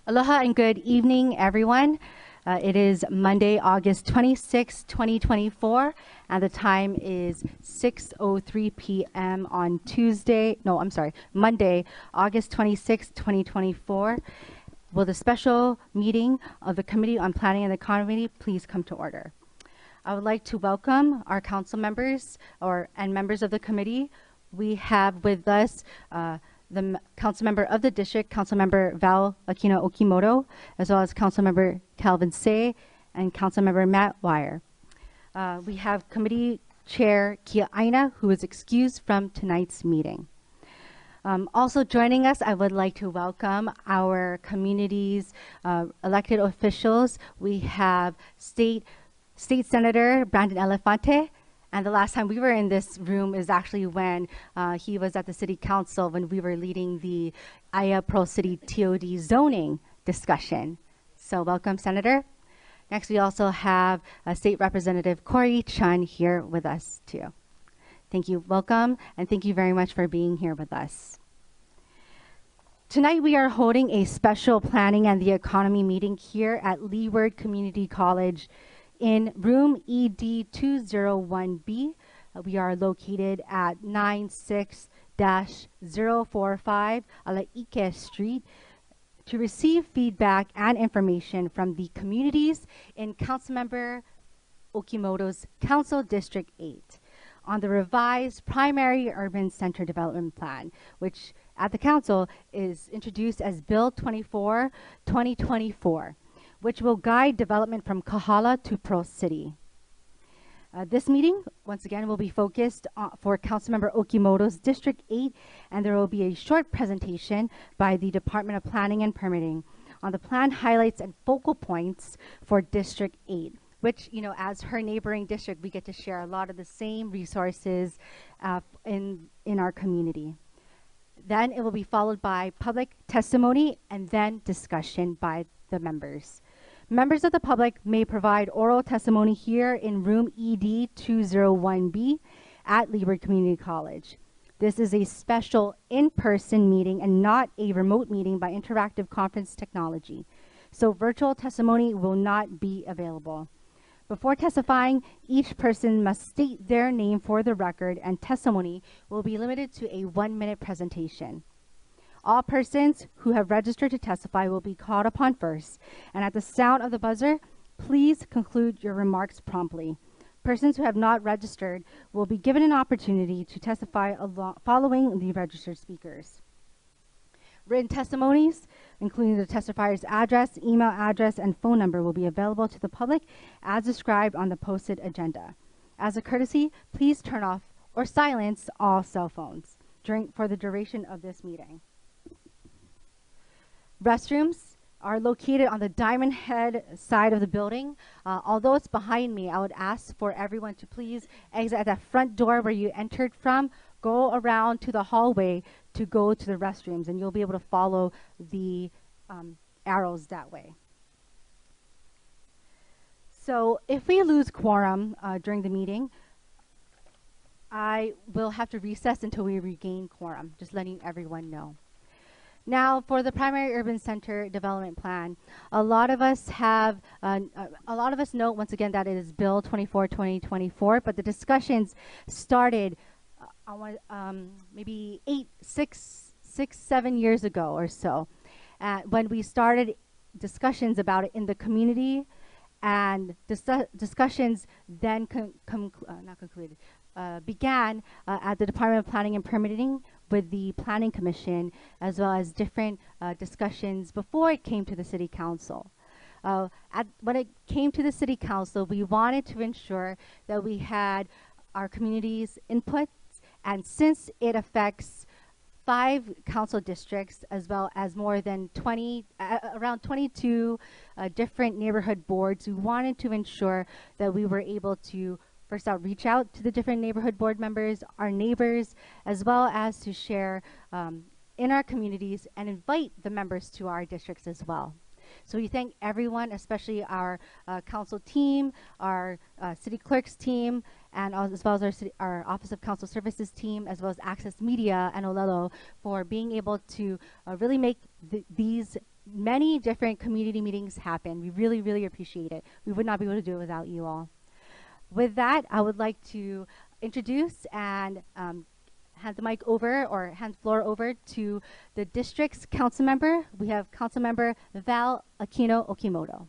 Aloha and good evening, everyone. It is Monday, August 26, 2024, and the time is 6:03 p.m. on Monday, August 26, 2024. Will the special meeting of the Committee on Planning and Economy please come to order? I would like to welcome our council members and members of the committee. We have with us the council member of the district, Council Member Val Aquino Okimoto, as well as Council Member Calvin Say and Council Member Matt Wire. We have Committee Chair Kia Aina, who is excused from tonight's meeting. Also joining us, I would like to welcome our community's elected officials. We have State Senator Brandon Elefante. And the last time we were in this room is actually when he was at the City Council when we were leading the Aya Pro City TOD zoning discussion. So welcome, Senator. Next, we also have State Representative Corey Chun here with us too. Thank you, welcome, and thank you very much for being here with us. Tonight, we are holding a special planning and the economy meeting here at Leeward Community College in room ED201B. We are located at 96-045 Alaike Street to receive feedback and information from the communities in Councilmember Okimoto's Council District 8 on the revised Primary Urban Center Development Plan, which at the Council is introduced as Bill 24, 2024. Which will guide development from Kahala to Pro City. This meeting, once again, will be focused for Councilmember Okimoto's District 8, and there will be a short presentation by the Department of Planning and Permitting on the plan highlights and focal points for District 8, which, as her neighboring district, we get to share a lot of the same resources in our community. Then it will be followed by public testimony and then discussion by the members. Members of the public may provide oral testimony here in room ED201B at Leeward Community College. This is a special in-person meeting and not a remote meeting by interactive conference technology. So virtual testimony will not be available. Before testifying, each person must state their name for the record, and testimony will be limited to a 1-minute presentation. All persons who have registered to testify will be called upon first, and at the sound of the buzzer, please conclude your remarks promptly. Persons who have not registered will be given an opportunity to testify following the registered speakers. Written testimonies, including the testifier's address, email address, and phone number, will be available to the public as described on the posted agenda. As a courtesy, please turn off or silence all cell phones for the duration of this meeting. Restrooms are located on the Diamond Head side of the building. Although it's behind me, I would ask for everyone to please exit at that front door where you entered from, go around to the hallway to go to the restrooms, and you'll be able to follow the arrows that way. So if we lose quorum during the meeting, I will have to recess until we regain quorum, just letting everyone know. Now, for the Primary Urban Center Development Plan, a lot of us know once again that it is Bill 24, 2024, but the discussions started maybe 7 years ago or so, when we started discussions about it in the community, and discussions then began at the Department of Planning and Permitting with the Planning Commission, as well as different discussions before it came to the City Council. When it came to the City Council, we wanted to ensure that we had our community's input, and since it affects 5 council districts, as well as more than around 22 different neighborhood boards, we wanted to ensure that we were able to first out, reach out to the different neighborhood board members, our neighbors, as well as to share in our communities and invite the members to our districts as well. So we thank everyone, especially our council team, our city clerk's team, and as well as our Office of Council Services team, as well as Access Media and Olelo, for being able to really make these many different community meetings happen. We really, really appreciate it. We would not be able to do it without you all. With that, I would like to introduce and hand the mic over or hand the floor over to the district's council member. We have Council Member Val Aquino Okimoto.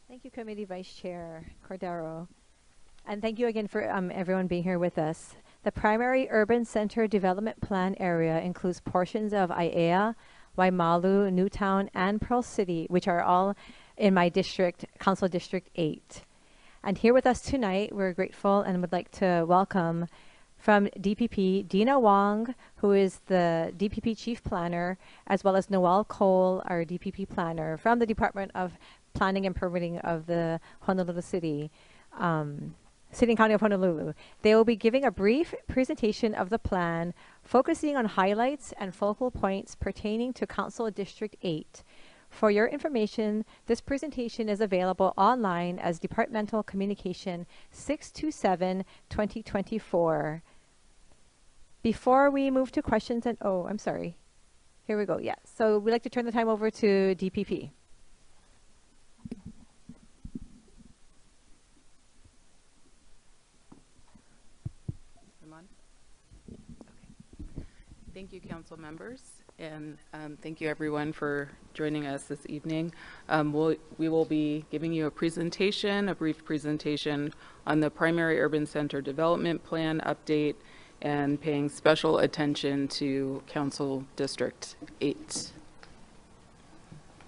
Thank you, Committee Vice Chair Cordero. And thank you again for everyone being here with us. The primary urban center development plan area includes portions of Aiea, Waimalu, Newtown, and Pearl City, which are all in my district, Council District 8. And here with us tonight, we're grateful and would like to welcome from DPP, Dina Wong, who is the DPP Chief Planner, as well as Noel Cole, our DPP Planner from the Department of Planning and Permitting of the Honolulu City, City and County of Honolulu. They will be giving a brief presentation of the plan, focusing on highlights and focal points pertaining to Council District 8. For your information, this presentation is available online as Departmental Communication 627-2024. Before we move to questions and, oh, I'm sorry. Here we go, yes. So we'd like to turn the time over to DPP. Thank you, council members, and thank you everyone for joining us this evening. We will be giving you a brief presentation on the primary urban center development plan update and paying special attention to Council District 8.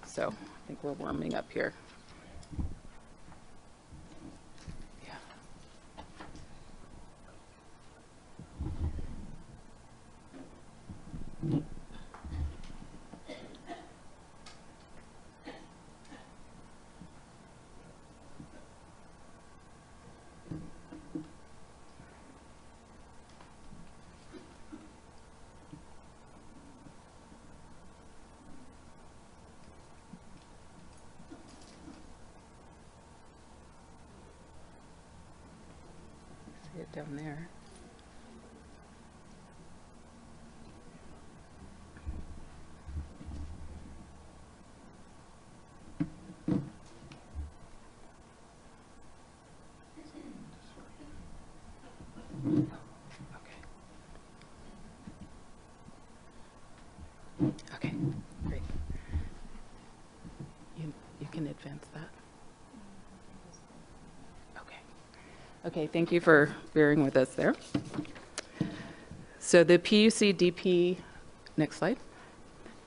So I think we're warming up here. See it down there. Okay, great. You can advance that. Okay, thank you for bearing with us there. So the PUC-DP, next slide.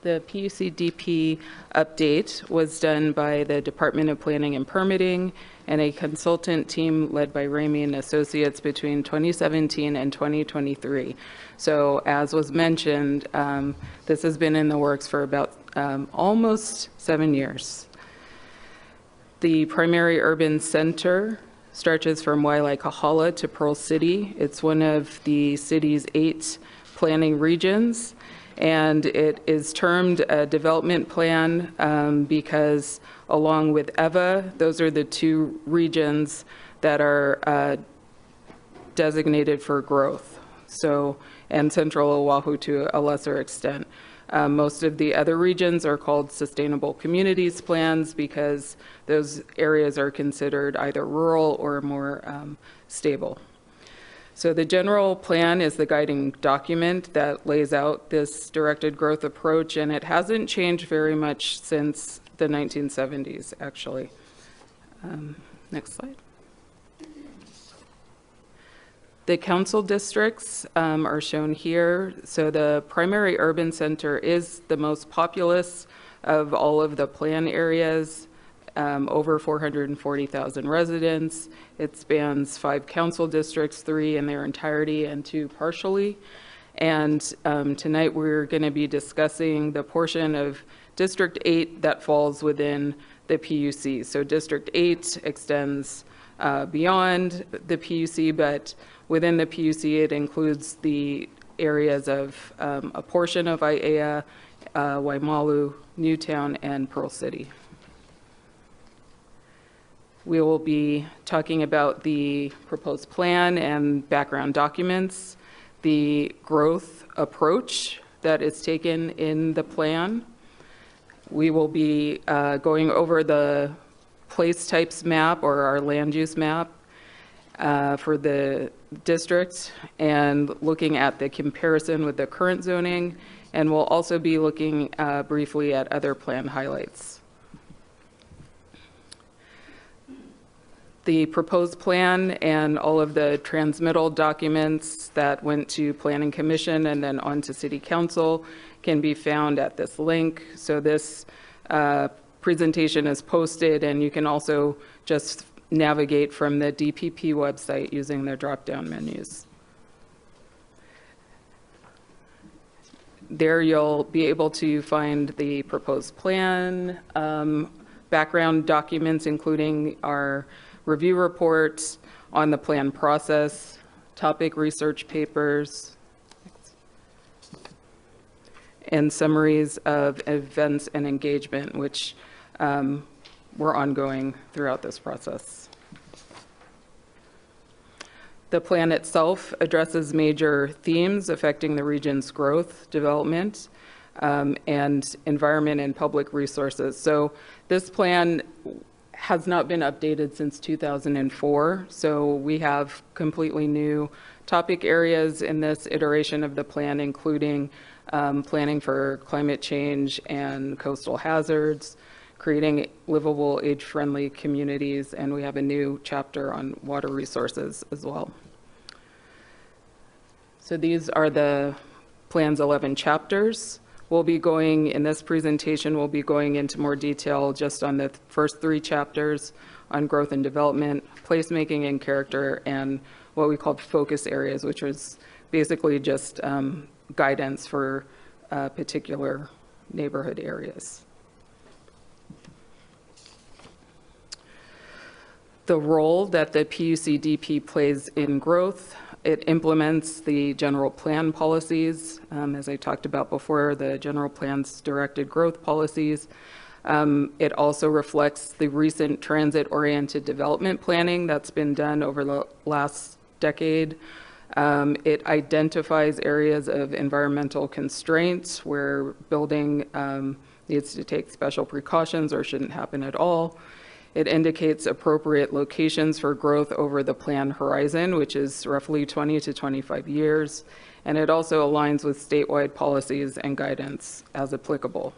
The PUC-DP update was done by the Department of Planning and Permitting and a consultant team led by Ramey and Associates between 2017 and 2023. So as was mentioned, this has been in the works for about almost 7 years. The primary urban center stretches from Wailikahala to Pearl City. It's one of the city's 8 planning regions, and it is termed a development plan because along with EVA, those are the 2 regions that are designated for growth. So, and Central Oahu to a lesser extent. Most of the other regions are called sustainable communities plans because those areas are considered either rural or more stable. So the general plan is the guiding document that lays out this directed growth approach, and it hasn't changed very much since the 1970s, actually. Next slide. The council districts are shown here. So the primary urban center is the most populous of all of the plan areas, over 440,000 residents. It spans 5 council districts, 3 in their entirety and 2 partially. And tonight we're going to be discussing the portion of District 8 that falls within the PUC. So District 8 extends beyond the PUC, but within the PUC, it includes the areas of a portion of Aiea, Waimalu, Newtown, and Pearl City. We will be talking about the proposed plan and background documents, the growth approach that is taken in the plan, We will be going over the place types map or our land use map for the district and looking at the comparison with the current zoning, and we'll also be looking briefly at other plan highlights. The proposed plan and all of the transmittal documents that went to Planning Commission and then on to City Council can be found at this link. So this presentation is posted, and you can also just navigate from the DPP website using the drop-down menus. There you'll be able to find the proposed plan, background documents, including our review reports on the plan process, topic research papers, and summaries of events and engagement, which were ongoing throughout this process. The plan itself addresses major themes affecting the region's growth, development, and environment and public resources. So this plan has not been updated since 2004. So we have completely new topic areas in this iteration of the plan, including planning for climate change and coastal hazards, creating livable, age-friendly communities, and we have a new chapter on water resources as well. So these are the plan's 11 chapters. We'll be going, in this presentation, we'll be going into more detail just on the first 3 chapters on growth and development, placemaking and character, and what we called focus areas, which was basically just guidance for particular neighborhood areas. The role that the PUC-DP plays in growth: it implements the general plan policies. As I talked about before, the general plan's directed growth policies. It also reflects the recent transit-oriented development planning that's been done over the last decade. It identifies areas of environmental constraints where building needs to take special precautions or shouldn't happen at all. It indicates appropriate locations for growth over the plan horizon, which is roughly 20 to 25 years. And it also aligns with statewide policies and guidance as applicable.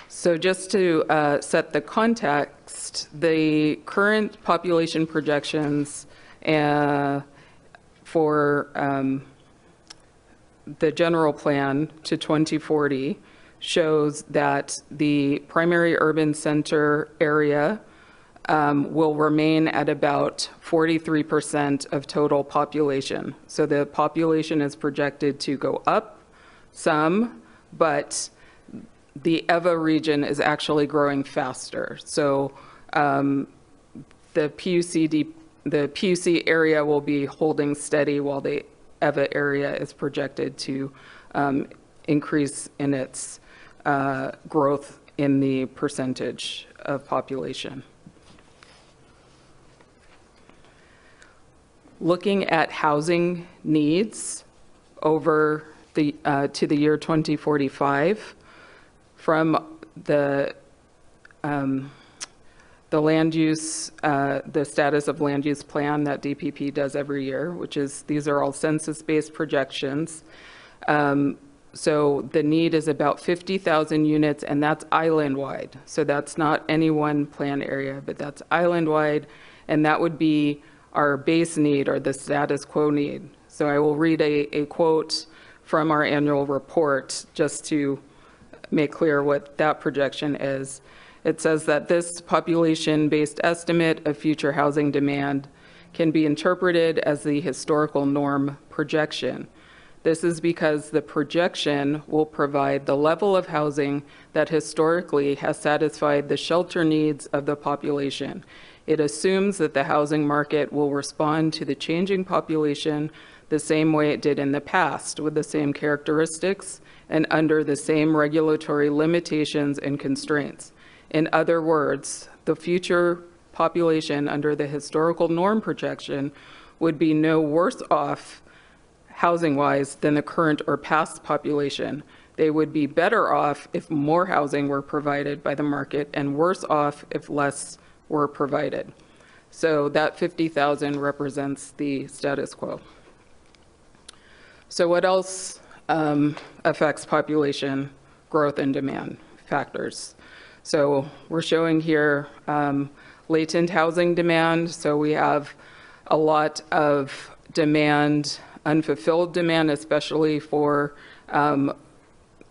So just to set the context, the current population projections for the general plan to 2040 shows that the primary urban center area will remain at about 43% of total population. So the population is projected to go up some, but the EVA region is actually growing faster. So the PUC area will be holding steady while the EVA area is projected to increase in its growth in the percentage of population. Looking at housing needs over the to the year 2045, from the land use, the status of land use plan that DPP does every year, which is, these are all census-based projections. So the need is about 50,000 units, and that's island-wide. So that's not any one plan area, but that's island-wide, and that would be our base need or the status quo need. So I will read a quote from our annual report just to make clear what that projection is. It says that this population-based estimate of future housing demand can be interpreted as the historical norm projection. This is because the projection will provide the level of housing that historically has satisfied the shelter needs of the population. It assumes that the housing market will respond to the changing population the same way it did in the past, with the same characteristics and under the same regulatory limitations and constraints. In other words, the future population under the historical norm projection would be no worse off housing-wise than the current or past population. They would be better off if more housing were provided by the market and worse off if less were provided. So that 50,000 represents the status quo. So what else affects population growth and demand factors? So we're showing here latent housing demand. So we have a lot of demand, unfulfilled demand, especially for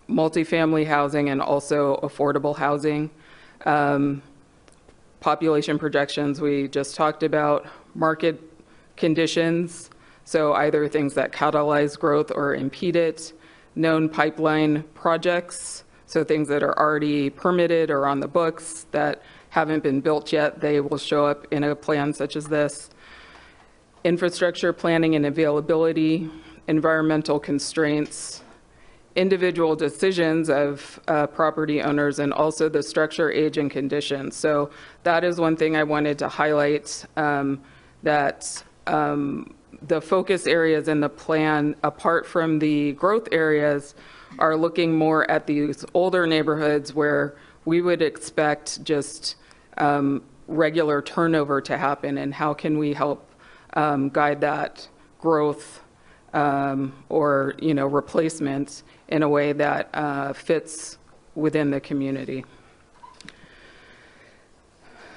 multifamily housing and also affordable housing. Population projections we just talked about, market conditions, so either things that catalyze growth or impede it, known pipeline projects, so things that are already permitted or on the books that haven't been built yet, they will show up in a plan such as this. Infrastructure planning and availability, environmental constraints, individual decisions of property owners, and also the structure, age, and conditions. So that is one thing I wanted to highlight, that the focus areas in the plan, apart from the growth areas, are looking more at these older neighborhoods where we would expect just regular turnover to happen, and how can we help guide that growth or replacement in a way that fits within the community.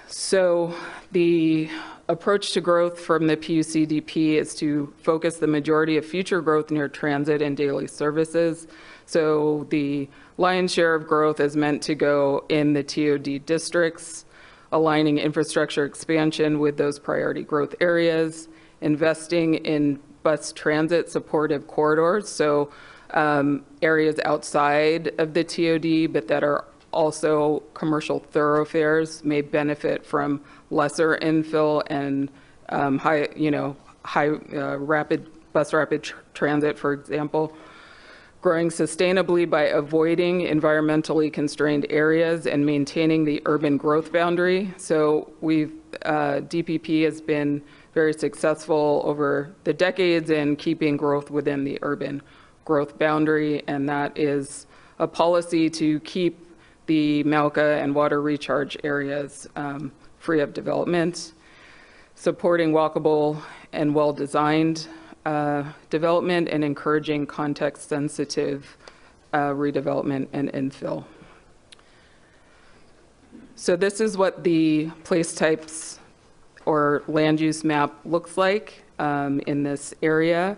So the approach to growth from the PUCDP is to focus the majority of future growth near transit and daily services. So the lion's share of growth is meant to go in the TOD districts, aligning infrastructure expansion with those priority growth areas, investing in bus transit supportive corridors, so areas outside of the TOD, but that are also commercial thoroughfares may benefit from lesser infill and high rapid transit, for example. Growing sustainably by avoiding environmentally constrained areas and maintaining the urban growth boundary. So DPP has been very successful over the decades in keeping growth within the urban growth boundary, and that is a policy to keep the Malka and water recharge areas free of development, supporting walkable and well-designed development, and encouraging context-sensitive redevelopment and infill. So this is what the place types or land use map looks like in this area.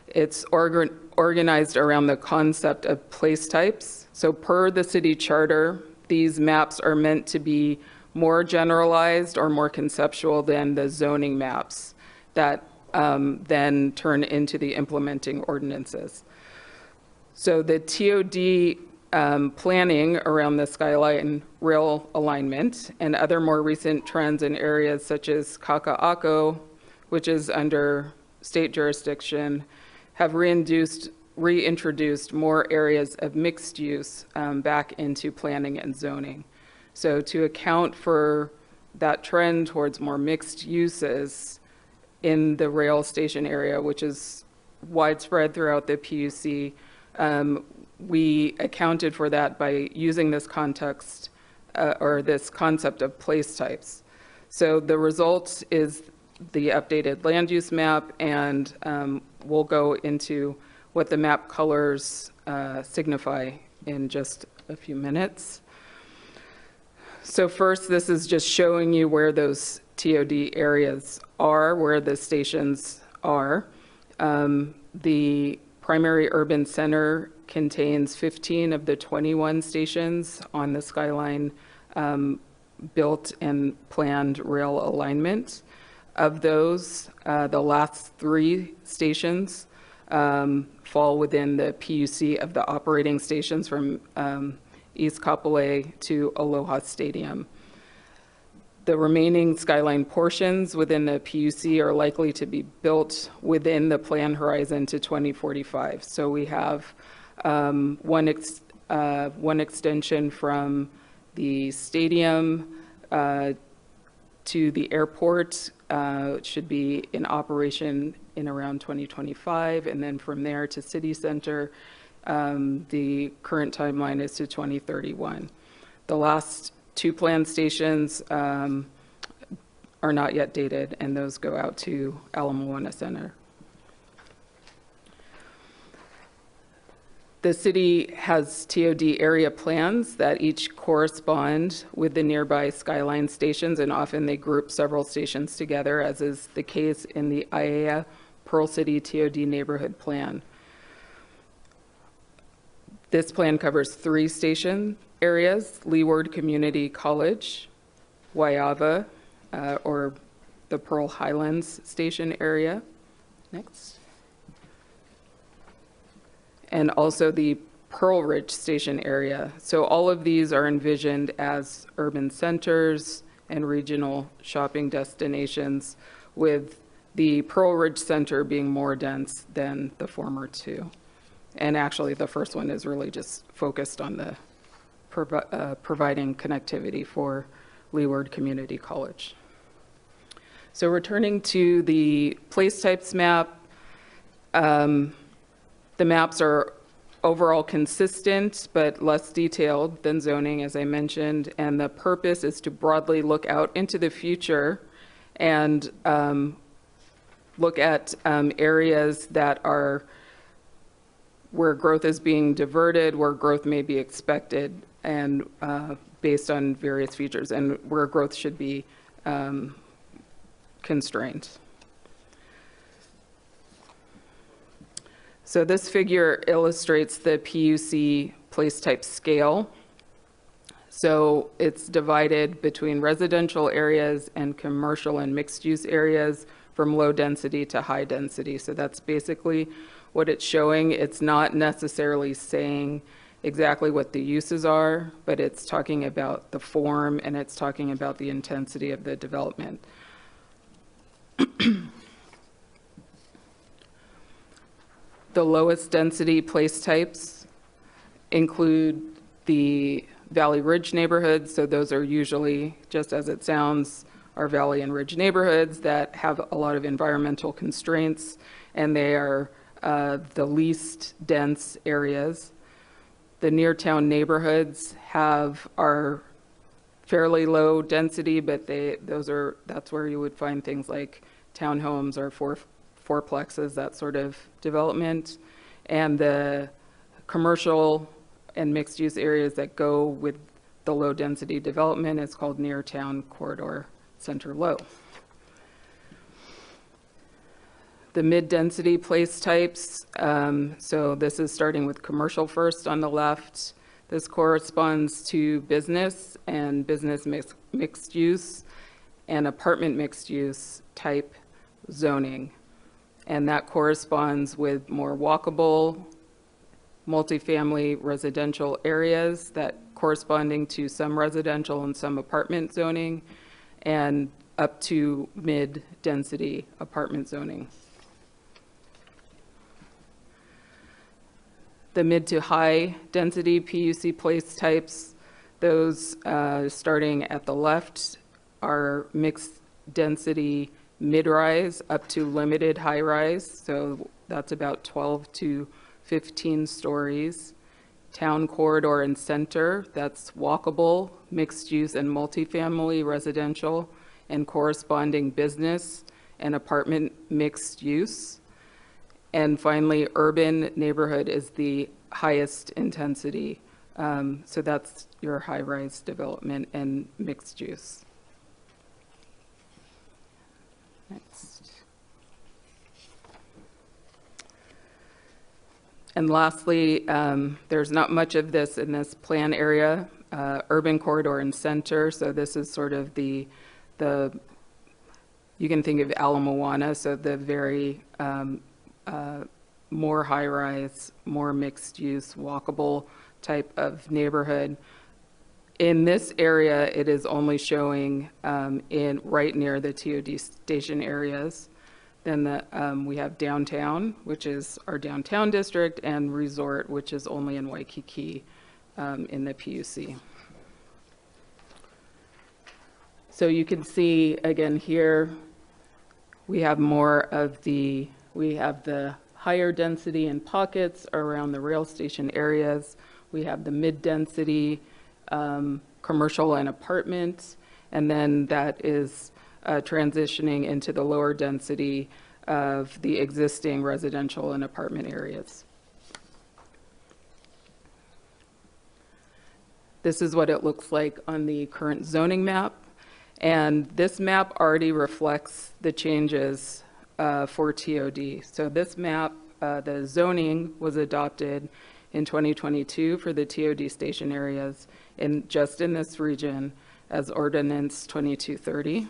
It's organized around the concept of place types. So per the city charter, these maps are meant to be more generalized or more conceptual than the zoning maps that then turn into the implementing ordinances. So the TOD planning around the Skyline rail alignment and other more recent trends in areas such as Kaka'ako, which is under state jurisdiction, have reintroduced more areas of mixed use back into planning and zoning. So to account for that trend towards more mixed uses in the rail station area, which is widespread throughout the PUC, we accounted for that by using this context or this concept of place types. So the result is the updated land use map, and we'll go into what the map colors signify in just a few minutes. So first, this is just showing you where those TOD areas are, where the stations are. The primary urban center contains 15 of the 21 stations on the Skyline built and planned rail alignment. Of those, the last 3 stations fall within the PUC of the operating stations from East Kapolei to Aloha Stadium. The remaining Skyline portions within the PUC are likely to be built within the plan horizon to 2045. So we have one extension from the stadium to the airport. It should be in operation in around 2025, and then from there to city center, the current timeline is to 2031. The last two planned stations are not yet dated, and those go out to Ala Moana Center. The city has TOD area plans that each correspond with the nearby Skyline stations, and often they group several stations together, as is the case in the Aiea Pearl City TOD neighborhood plan. This plan covers 3 station areas: Leeward Community College, Waiava, or the Pearl Highlands station area. Next. And also the Pearl Ridge station area. So all of these are envisioned as urban centers and regional shopping destinations, with the Pearl Ridge Center being more dense than the former 2. And actually the first one is really just focused on the providing connectivity for Leeward Community College. So returning to the place types map, the maps are overall consistent, but less detailed than zoning, as I mentioned, and the purpose is to broadly look out into the future and look at areas that are where growth is being diverted, where growth may be expected, and based on various features, and where growth should be constrained. So this figure illustrates the PUC place type scale. So it's divided between residential areas and commercial and mixed use areas, from low density to high density. So that's basically what it's showing. It's not necessarily saying exactly what the uses are, but it's talking about the form and it's talking about the intensity of the development. The lowest density place types include the Valley Ridge neighborhoods. So those are usually, just as it sounds, our Valley and Ridge neighborhoods that have a lot of environmental constraints, and they are the least dense areas. The near town neighborhoods are fairly low density, but that's where you would find things like townhomes or fourplexes, that sort of development. And the commercial and mixed use areas that go with the low density development is called near town corridor center low. The mid-density place types, so this is starting with commercial first on the left. This corresponds to business and business mixed use and apartment mixed use type zoning. And that corresponds with more walkable, multifamily residential areas that corresponding to some residential and some apartment zoning, and up to mid-density apartment zoning. The mid to high density PUC place types, those starting at the left are mixed density mid-rise up to limited high-rise, so that's about 12 to 15 stories. Town corridor and center, that's walkable, mixed use and multifamily residential, and corresponding business and apartment mixed use. And finally, urban neighborhood is the highest intensity, so that's your high-rise development and mixed use. Next. And lastly, there's not much of this in this plan area, urban corridor and center. So this is sort of the you can think of Ala Moana, so the very more high-rise, more mixed-use, walkable type of neighborhood. In this area, it is only showing in right near the TOD station areas. Then we have downtown, which is our downtown district, and resort, which is only in Waikiki in the PUC. So you can see, again, here we have more of the We have the higher density in pockets around the rail station areas. We have the mid-density commercial and apartments, and then that is transitioning into the lower density of the existing residential and apartment areas. This is what it looks like on the current zoning map. And this map already reflects the changes for TOD. So this map, the zoning was adopted in 2022 for the TOD station areas just in this region as Ordinance 2230.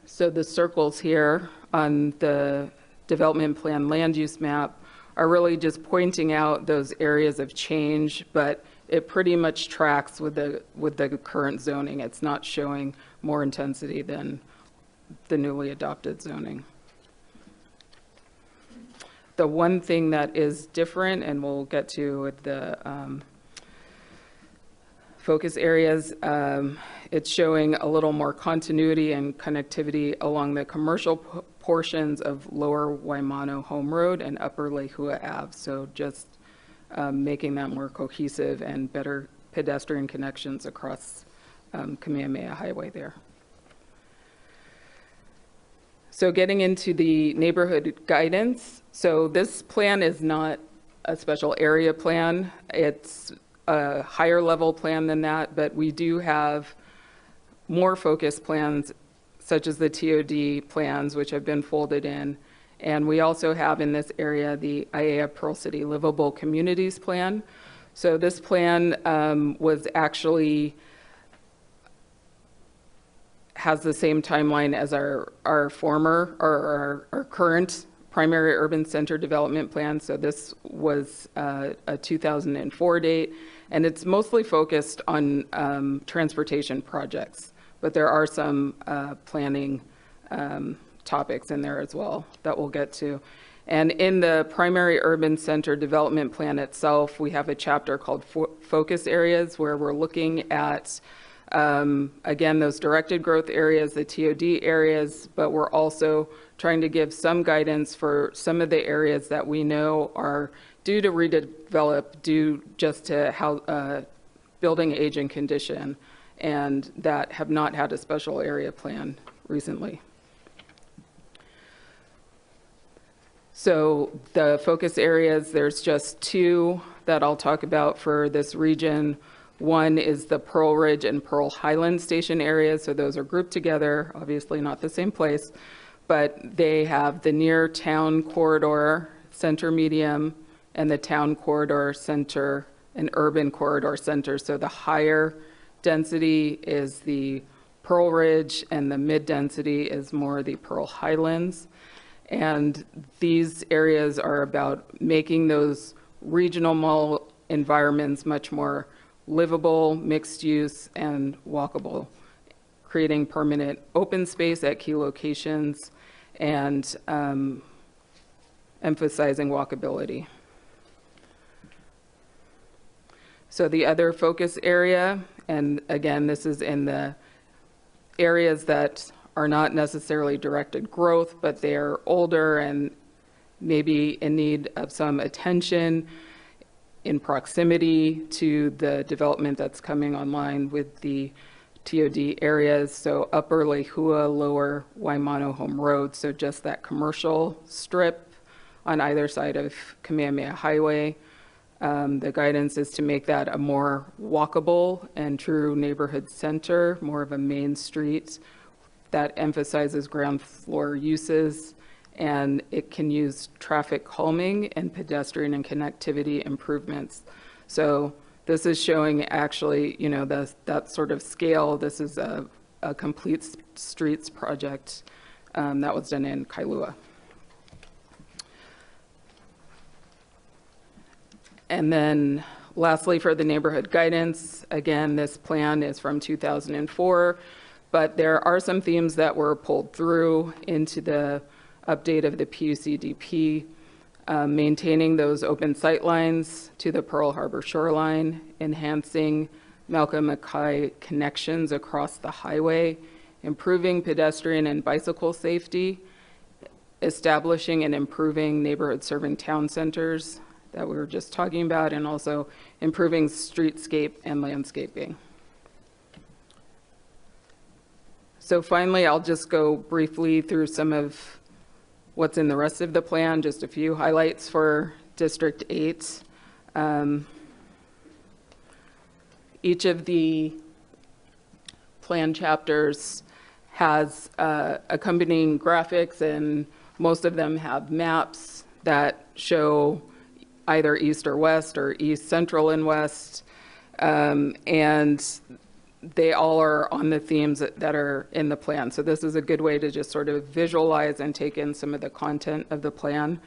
So the circles here on the development plan land use map are really just pointing out those areas of change, but it pretty much tracks with the current zoning. It's not showing more intensity than the newly adopted zoning. The one thing that is different, and we'll get to with the focus areas, it's showing a little more continuity and connectivity along the commercial portions of Lower Waimano Home Road and Upper Lehua Ave. So just making that more cohesive and better pedestrian connections across Kamehameha Highway there. So getting into the neighborhood guidance. So this plan is not a special area plan. It's a higher level plan than that, but we do have more focused plans such as the TOD plans, which have been folded in. And we also have in this area the Aiea Pearl City Livable Communities Plan. So this plan was actually has the same timeline as our former or our current primary urban center development plan. So this was a 2004 date, and it's mostly focused on transportation projects, but there are some planning topics in there as well that we'll get to. And in the primary urban center development plan itself, we have a chapter called focus areas, where we're looking at again, those directed growth areas, the TOD areas, but we're also trying to give some guidance for some of the areas that we know are due to redevelop, due just to how building age and condition, and that have not had a special area plan recently. So the focus areas, there's just two that I'll talk about for this region. One is the Pearl Ridge and Pearl Highland station areas. So those are grouped together, obviously not the same place, but they have the near town corridor center medium and the town corridor center and urban corridor center. So the higher density is the Pearl Ridge and the mid density is more the Pearl Highlands. And these areas are about making those regional mall environments much more livable, mixed use, and walkable, creating permanent open space at key locations and emphasizing walkability. So the other focus area, and again, this is in the areas that are not necessarily directed growth, but they are older and maybe in need of some attention in proximity to the development that's coming online with the TOD areas. So Upper Lehua, Lower Waimano Home Road. So just that commercial strip on either side of Kamehameha Highway. The guidance is to make that a more walkable and true neighborhood center, more of a main street that emphasizes ground floor uses, and it can use traffic calming and pedestrian and connectivity improvements. So this is showing actually, you know, that sort of scale. This is a complete streets project that was done in Kailua. And then lastly, for the neighborhood guidance, again, this plan is from 2004, but there are some themes that were pulled through into the update of the PUCDP, maintaining those open sight lines to the Pearl Harbor shoreline, enhancing Malcolm Mackay connections across the highway, improving pedestrian and bicycle safety, establishing and improving neighborhood serving town centers that we were just talking about, and also improving streetscape and landscaping. So finally, I'll just go briefly through some of what's in the rest of the plan, just a few highlights for District 8. Each of the plan chapters has accompanying graphics, and most of them have maps that show either east or west, or east, central, and west. And they all are on the themes that are in the plan. So this is a good way to just sort of visualize and take in some of the content of the plan.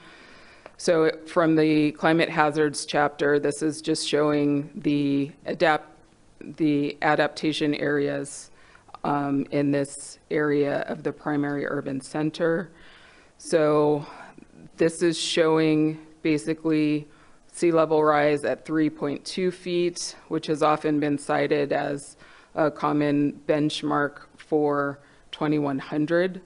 So from the climate hazards chapter, this is just showing the adaptation areas in this area of the primary urban center. So this is showing basically sea level rise at 3.2 feet, which has often been cited as a common benchmark for 2100.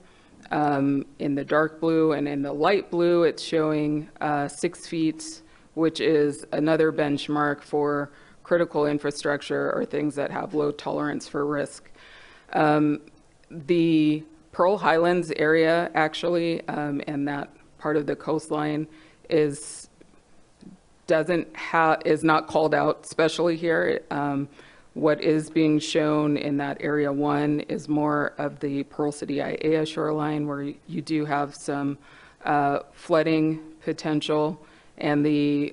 In the dark blue, and in the light blue, it's showing 6 feet, which is another benchmark for critical infrastructure or things that have low tolerance for risk. The Pearl Highlands area, actually, and that part of the coastline is not called out especially here. What is being shown in that area 1 is more of the Pearl City Aiea shoreline, where you do have some flooding potential, and the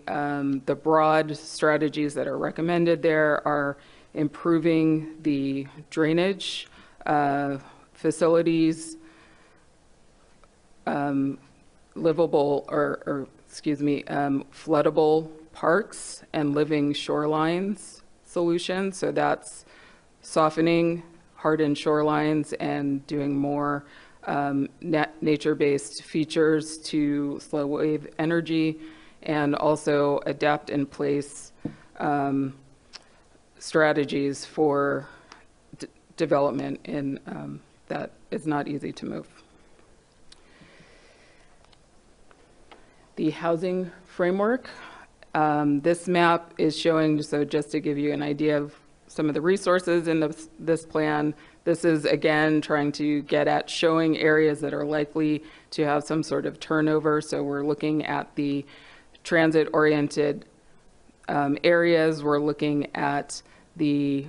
broad strategies that are recommended there are improving the drainage facilities, floodable parks and living shorelines solution. So that's softening hardened shorelines and doing more nature-based features to slow wave energy, and also adapt in place strategies for development in that is not easy to move. The housing framework. This map is showing, so just to give you an idea of some of the resources in this plan, this is again trying to get at showing areas that are likely to have some sort of turnover. So we're looking at the transit-oriented areas. We're looking at the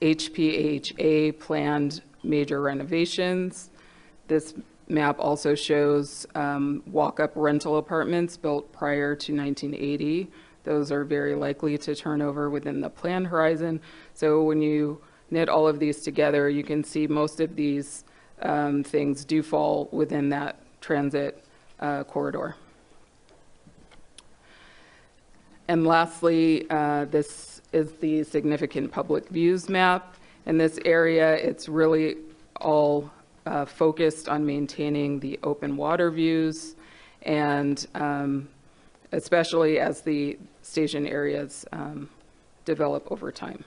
HPHA planned major renovations. This map also shows walk-up rental apartments built prior to 1980. Those are very likely to turn over within the plan horizon. So when you knit all of these together, you can see most of these things do fall within that transit corridor. And lastly, this is the significant public views map. In this area, it's really all focused on maintaining the open water views, and especially as the station areas develop over time.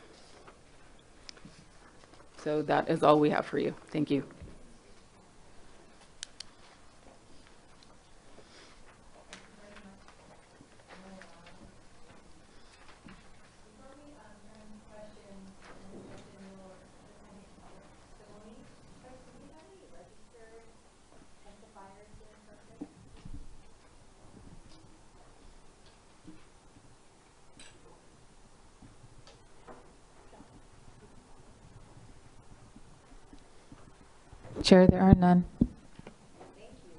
So that is all we have for you. Thank you. Chair, there are none. Thank you.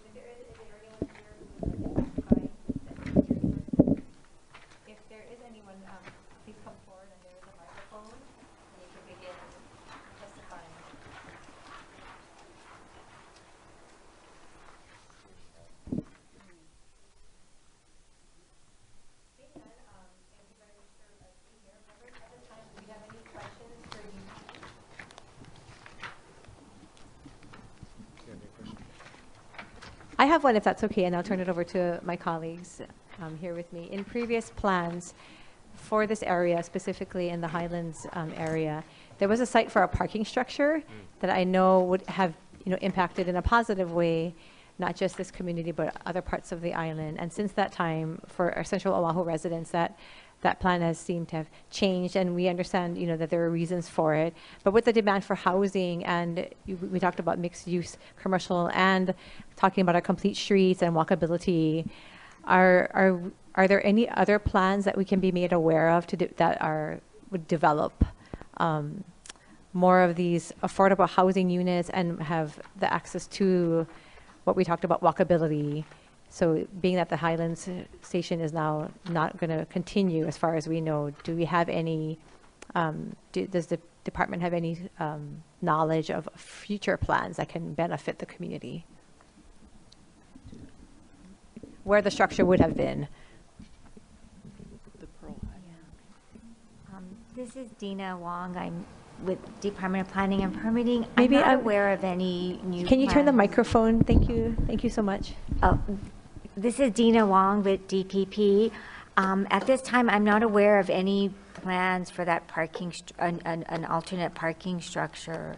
Is there anyone here who would testify? If there is anyone, please come forward, and there is a microphone, and you can begin testifying. Seeing none, everybody senior members at this time, do we have any questions for you? I have one, if that's okay, and I'll turn it over to my colleagues here with me. In previous plans for this area, specifically in the Highlands area, there was a site for a parking structure that I know would have, impacted in a positive way, not just this community, but other parts of the island. And since that time, for our Central Oahu residents, that plan has seemed to have changed, and we understand, that there are reasons for it. But with the demand for housing, and we talked about mixed use commercial, and talking about our complete streets and walkability, are there any other plans that we can be made aware of would develop more of these affordable housing units and have the access to what we talked about, walkability? So being that the Highlands station is now not going to continue as far as we know, do we have any, does the department have any knowledge of future plans that can benefit the community? Where the structure would have been? This is Dina Wong. I'm with Department of Planning and Permitting. Maybe I'm not aware of any new Can you turn the plans. microphone? Thank you. Thank you so much. This is Dina Wong with DPP. At this time, I'm not aware of any plans for that parking, an alternate parking structure.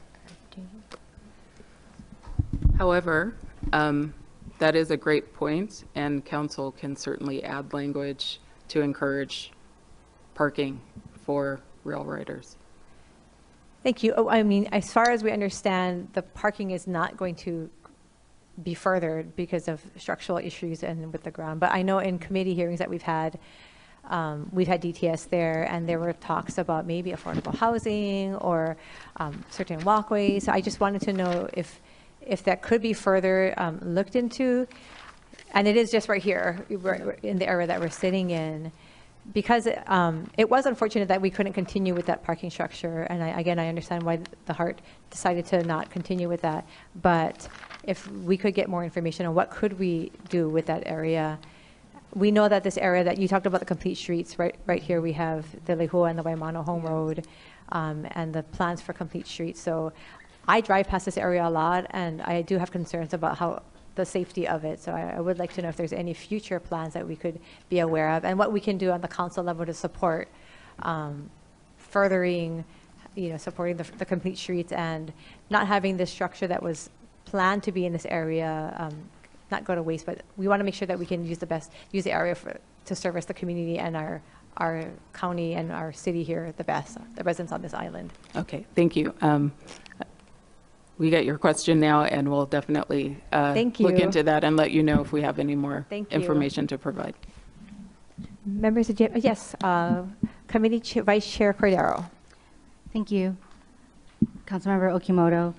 However, that is a great point, and council can certainly add language to encourage parking for rail riders. Thank you. Oh, I mean, as far as we understand, the parking is not going to be furthered because of structural issues and with the ground. But I know in committee hearings that we've had DTS there, and there were talks about maybe affordable housing or certain walkways. So I just wanted to know if that could be further looked into. And it is just right here in the area that we're sitting in, because it was unfortunate that we couldn't continue with that parking structure. And I understand why the Heart decided to not continue with that. But if we could get more information on what could we do with that area. We know that this area that you talked about, the complete streets, right here we have the Lehua and the Waimano Home Road, and the plans for complete streets. So I drive past this area a lot, and I do have concerns about how the safety of it. So I would like to know if there's any future plans that we could be aware of, and what we can do on the council level to support furthering, supporting the complete streets and not having this structure that was planned to be in this area not go to waste. But we want to make sure that we can use the area to service the community and our county and our city here the best, the residents on this island. Okay, thank you. We get your question now, and we'll definitely Thank you. look into that and let you know if we have any more Thank you. information to provide. Members, yes, Committee Vice Chair Cordero. Thank you, Councilmember Okimoto.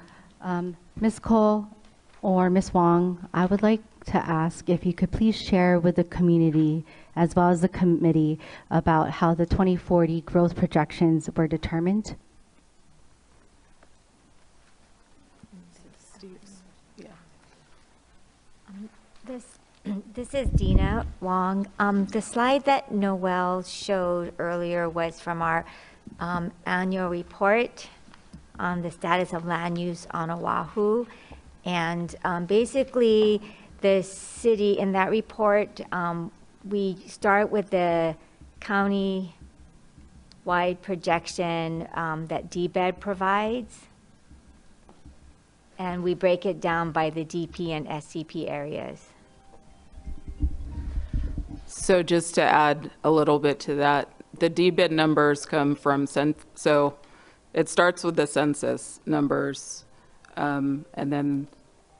Ms. Cole or Ms. Wong, I would like to ask if you could please share with the community as well as the committee about how the 2040 growth projections were determined. This is Dina Wong. The slide that Noel showed earlier was from our annual report on the status of land use on Oahu. And basically, the city, in that report, we start with the county-wide projection that DBED provides. And we break it down by the DP and SCP areas. So just to add a little bit to that, the DBID numbers come from, so it starts with the census numbers, and then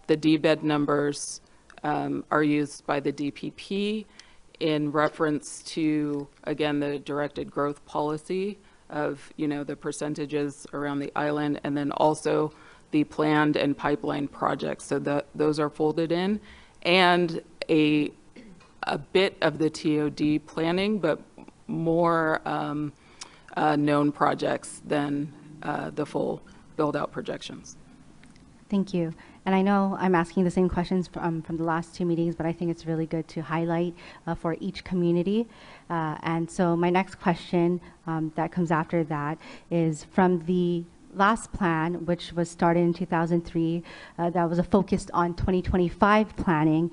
the DBID numbers are used by the DPP in reference to, again, the directed growth policy of, the percentages around the island, and then also the planned and pipeline projects. So those are folded in, and a bit of the TOD planning, but more known projects than the full build-out projections. Thank you. And I know I'm asking the same questions from the last two meetings, but I think it's really good to highlight for each community. And so my next question that comes after that is from the last plan, which was started in 2003, that was focused on 2025 planning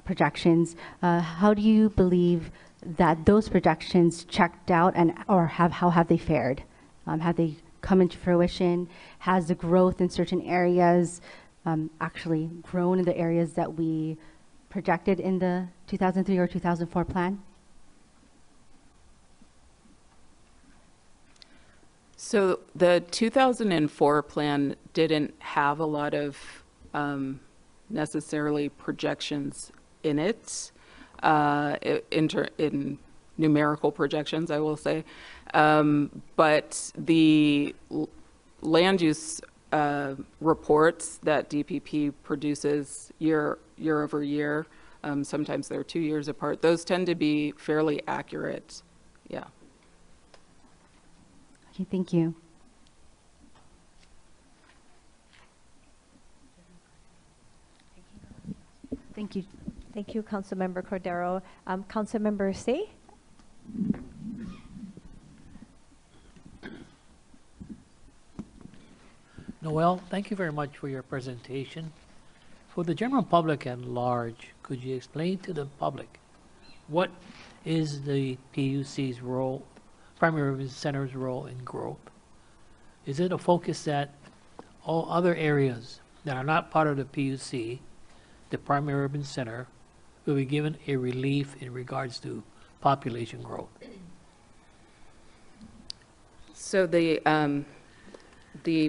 projections. How do you believe that those projections checked out, and how have they fared? Have they come into fruition? Has the growth in certain areas actually grown in the areas that we projected in the 2003 or 2004 plan? So the 2004 plan didn't have a lot of necessarily projections in it, in numerical projections, I will say. But the land use reports that DPP produces year over year, sometimes they're 2 years apart, those tend to be fairly accurate. Yeah. Okay, thank you. Thank you. Thank you, Councilmember Cordero. Councilmember Say? Noel, thank you very much for your presentation. For the general public at large, could you explain to the public what is the PUC's role, primary urban center's role in growth? Is it a focus that all other areas that are not part of the PUC, the primary urban center, will be given a relief in regards to population growth? So the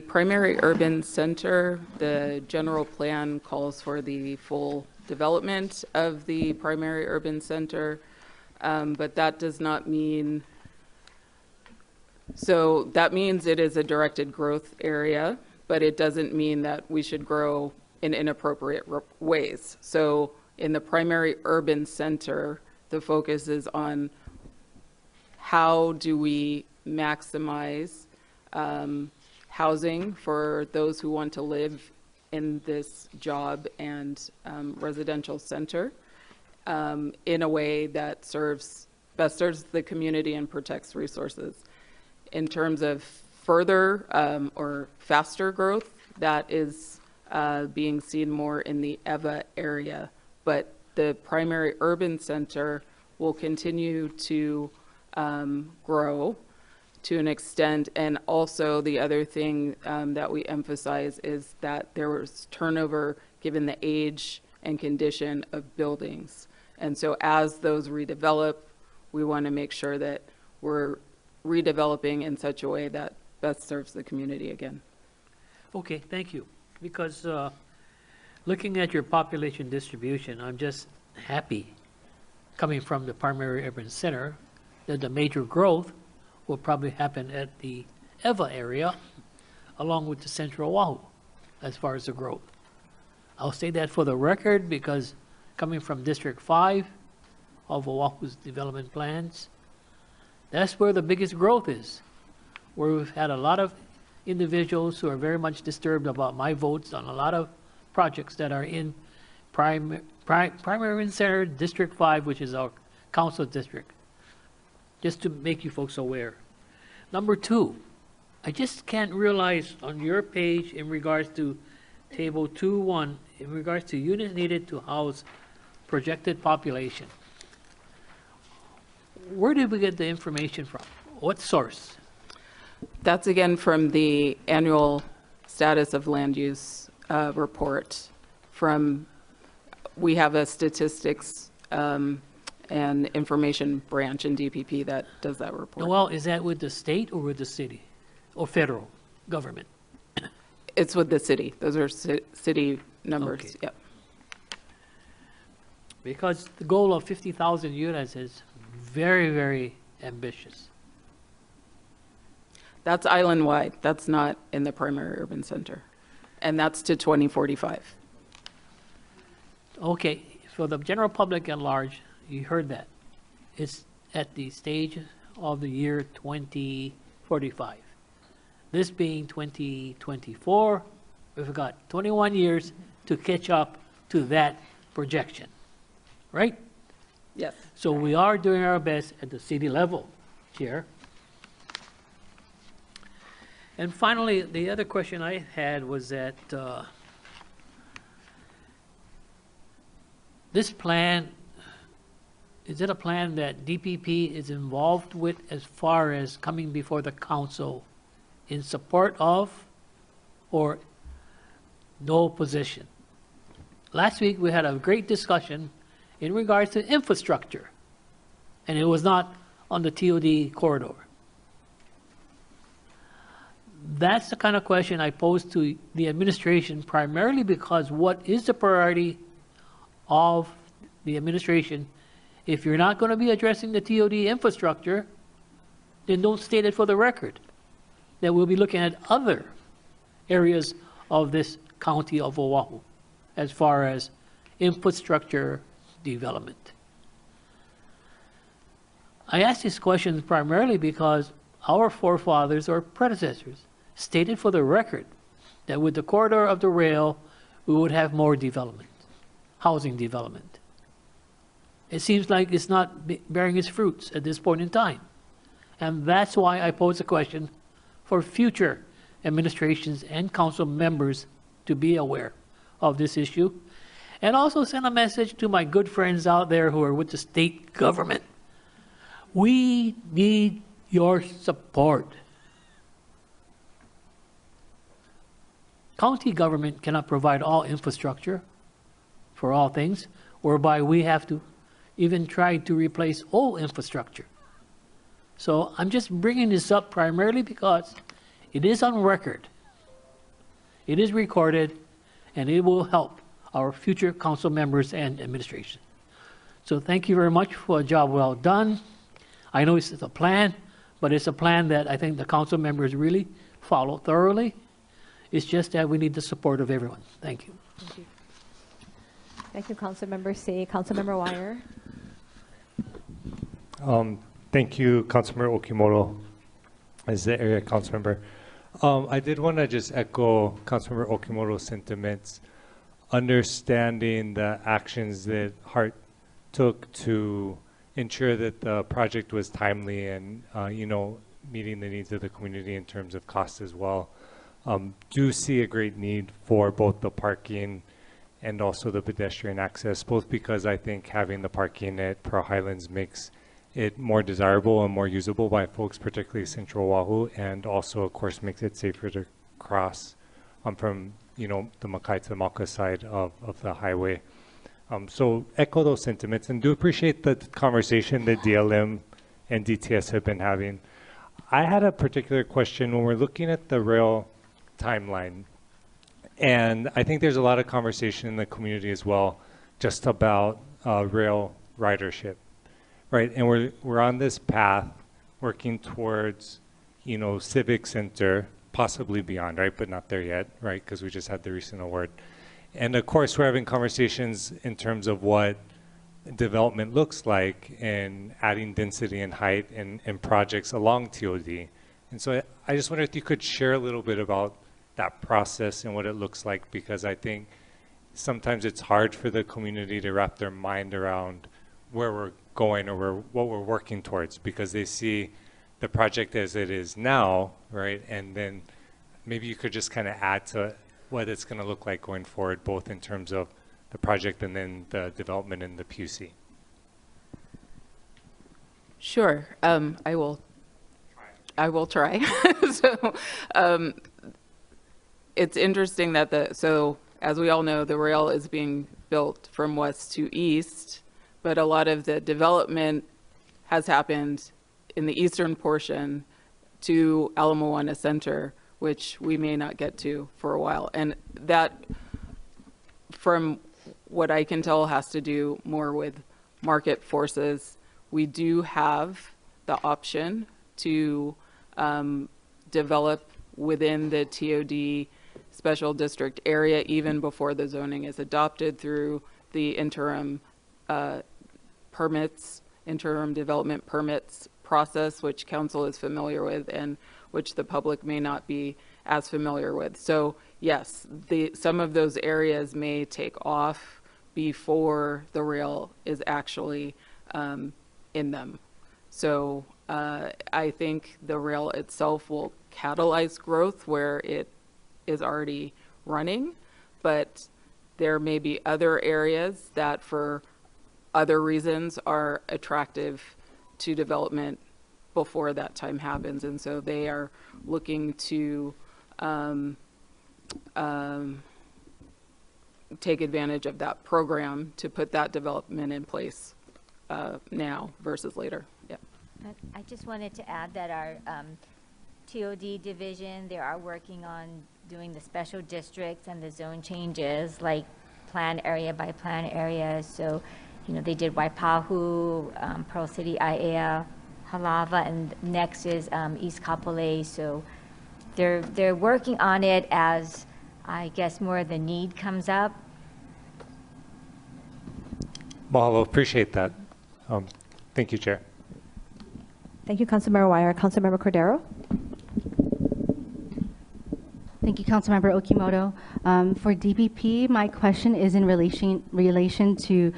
primary urban center, the general plan calls for the full development of the primary urban center, but that does not mean, so that means it is a directed growth area, but it doesn't mean that we should grow in inappropriate ways. So in the primary urban center, the focus is on how do we maximize housing for those who want to live in this job and residential center in a way that best serves the community and protects resources. In terms of further or faster growth, that is being seen more in the EVA area, but the primary urban center will continue to grow to an extent. And also the other thing that we emphasize is that there was turnover given the age and condition of buildings. And so as those redevelop, we want to make sure that we're redeveloping in such a way that best serves the community again. Okay, thank you. Because looking at your population distribution, I'm just happy, coming from the primary urban center, that the major growth will probably happen at the EVA area, along with the central Oahu, as far as the growth. I'll say that for the record, because coming from District 5 of Oahu's development plans, that's where the biggest growth is, where we've had a lot of individuals who are very much disturbed about my votes on a lot of projects that are in primary urban center, District 5, which is our council district. Just to make you folks aware. Number two, I just can't realize on your page in regards to table 2.1, in regards to units needed to house projected population. Where did we get the information from? What source? That's again from the annual status of land use report we have a statistics and information branch in DPP that does that report. Well, is that with the state or with the city or federal government? It's with the city. Those are city numbers. Okay. Yep. Because the goal of 50,000 units is very, very ambitious. That's island-wide. That's not in the primary urban center. And that's to 2045. Okay, for the general public at large, you heard that. It's at the stage of the year 2045. This being 2024, we've got 21 years to catch up to that projection, right? Yes. So we are doing our best at the city level, Chair. And finally, the other question I had was that this plan, is it a plan that DPP is involved with as far as coming before the council in support of or no position. Last week we had a great discussion in regards to infrastructure, and it was not on the TOD corridor. That's the kind of question I pose to the administration, primarily because what is the priority of the administration? If you're not going to be addressing the TOD infrastructure, then don't state it for the record. That we'll be looking at other areas of this county of Oahu as far as infrastructure development. I ask these questions primarily because our forefathers or predecessors stated for the record that with the corridor of the rail, we would have more development, housing development. It seems like it's not bearing its fruits at this point in time. And that's why I pose a question for future administrations and council members to be aware of this issue. And also send a message to my good friends out there who are with the state government. We need your support. County government cannot provide all infrastructure for all things, whereby we have to even try to replace old infrastructure. So I'm just bringing this up primarily because it is on record, it is recorded, and it will help our future council members and administration. So thank you very much for a job well done. I know it's a plan, but it's a plan that I think the council members really follow thoroughly. It's just that we need the support of everyone. Thank you. Thank you. Thank you, Councilmember See. Councilmember Wire. Thank you, Councilmember Okimoto, as the area council member. I did want to just echo Councilmember Okimoto's sentiments, understanding the actions that Hart took to ensure that the project was timely and, meeting the needs of the community in terms of cost as well. Do see a great need for both the parking and also the pedestrian access, both because I think having the parking at Pearl Highlands makes it more desirable and more usable by folks, particularly Central Oahu, and also, of course, makes it safer to cross from, the Makai to the Mauka side of the highway. So echo those sentiments and do appreciate the conversation that DLM and DTS have been having. I had a particular question when we're looking at the rail timeline, and I think there's a lot of conversation in the community as well just about rail ridership, right? And we're on this path working towards, Civic Center, possibly beyond, right? But not there yet, right? Because we just had the recent award. And of course, we're having conversations in terms of what development looks like and adding density and height and projects along TOD. And so I just wonder if you could share a little bit about that process and what it looks like, because I think sometimes it's hard for the community to wrap their mind around where we're going or what we're working towards, because they see the project as it is now, right? And then maybe you could just kind of add to what it's going to look like going forward, both in terms of the project and then the development in the PUC. Sure. I will try. So it's interesting that so as we all know, the rail is being built from west to east, but a lot of the development has happened in the eastern portion to Ala Moana Center, which we may not get to for a while. And that, from what I can tell, has to do more with market forces. We do have the option to develop within the TOD special district area even before the zoning is adopted through the interim interim development permits process, which council is familiar with and which the public may not be as familiar with. So yes, some of those areas may take off before the rail is actually in them. So I think the rail itself will catalyze growth where it is already running, but there may be other areas that for other reasons are attractive to development before that time happens. And so they are looking to take advantage of that program to put that development in place now versus later. Yeah. I just wanted to add that our TOD division, they are working on doing the special districts and the zone changes, like plan area by plan area. So, you know, they did Waipahu, Pearl City, Aiea, Halava, and next is East Kapolei. So they're working on it as, I guess, more of the need comes up. Mahalo, appreciate that. Thank you, Chair. Thank you, Councilmember Wire. Councilmember Cordero? Thank you, Councilmember Okimoto. For DPP, my question is in relation to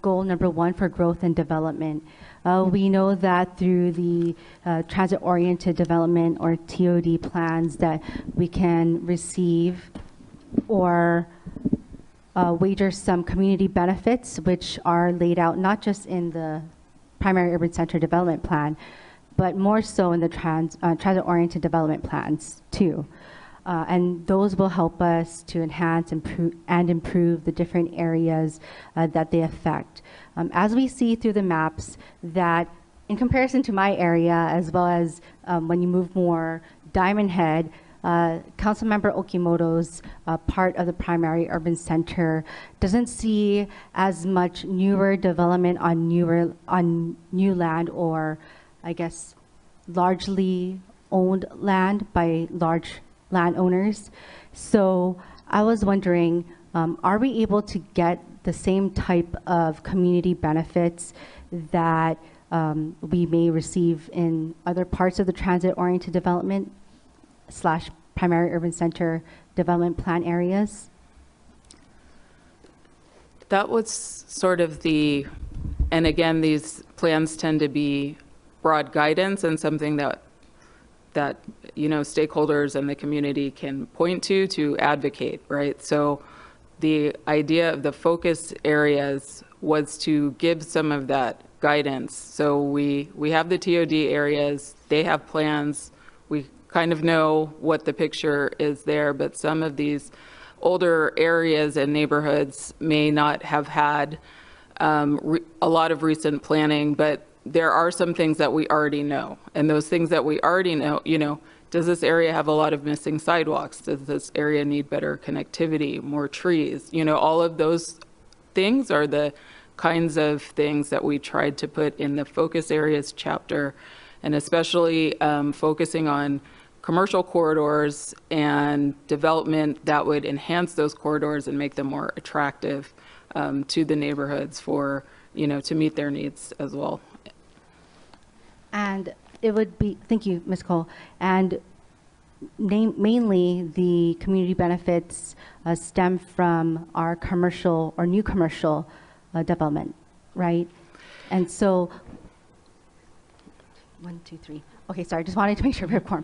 goal number 1 for growth and development. We know that through the transit-oriented development or TOD plans that we can receive or wager some community benefits, which are laid out not just in the primary urban center development plan, but more so in the transit-oriented development plans too. And those will help us to enhance and improve the different areas that they affect. As we see through the maps that in comparison to my area, as well as when you move more Diamond Head, Councilmember Okimoto's part of the primary urban center doesn't see as much newer development on new land, or I guess largely owned land by large landowners. So I was wondering, are we able to get the same type of community benefits that we may receive in other parts of the transit-oriented development / primary urban center development plan areas? That was sort of and again, these plans tend to be broad guidance and something that you know, stakeholders and the community can point to advocate, right? So the idea of the focus areas was to give some of that guidance. So we have the TOD areas, they have plans, we kind of know what the picture is there, but some of these older areas and neighborhoods may not have had a lot of recent planning, but there are some things that we already know. And those things that we already know, you know, does this area have a lot of missing sidewalks? Does this area need better connectivity, more trees? You know, all of those things are the kinds of things that we tried to put in the focus areas chapter, and especially focusing on commercial corridors and development that would enhance those corridors and make them more attractive to the neighborhoods for, you know, to meet their needs as well. And it would be, thank you, Ms. Cole, and mainly the community benefits stem from our commercial or new commercial development, right? And so, 1, 2, 3. Okay, sorry, just wanted to make sure we have quorum.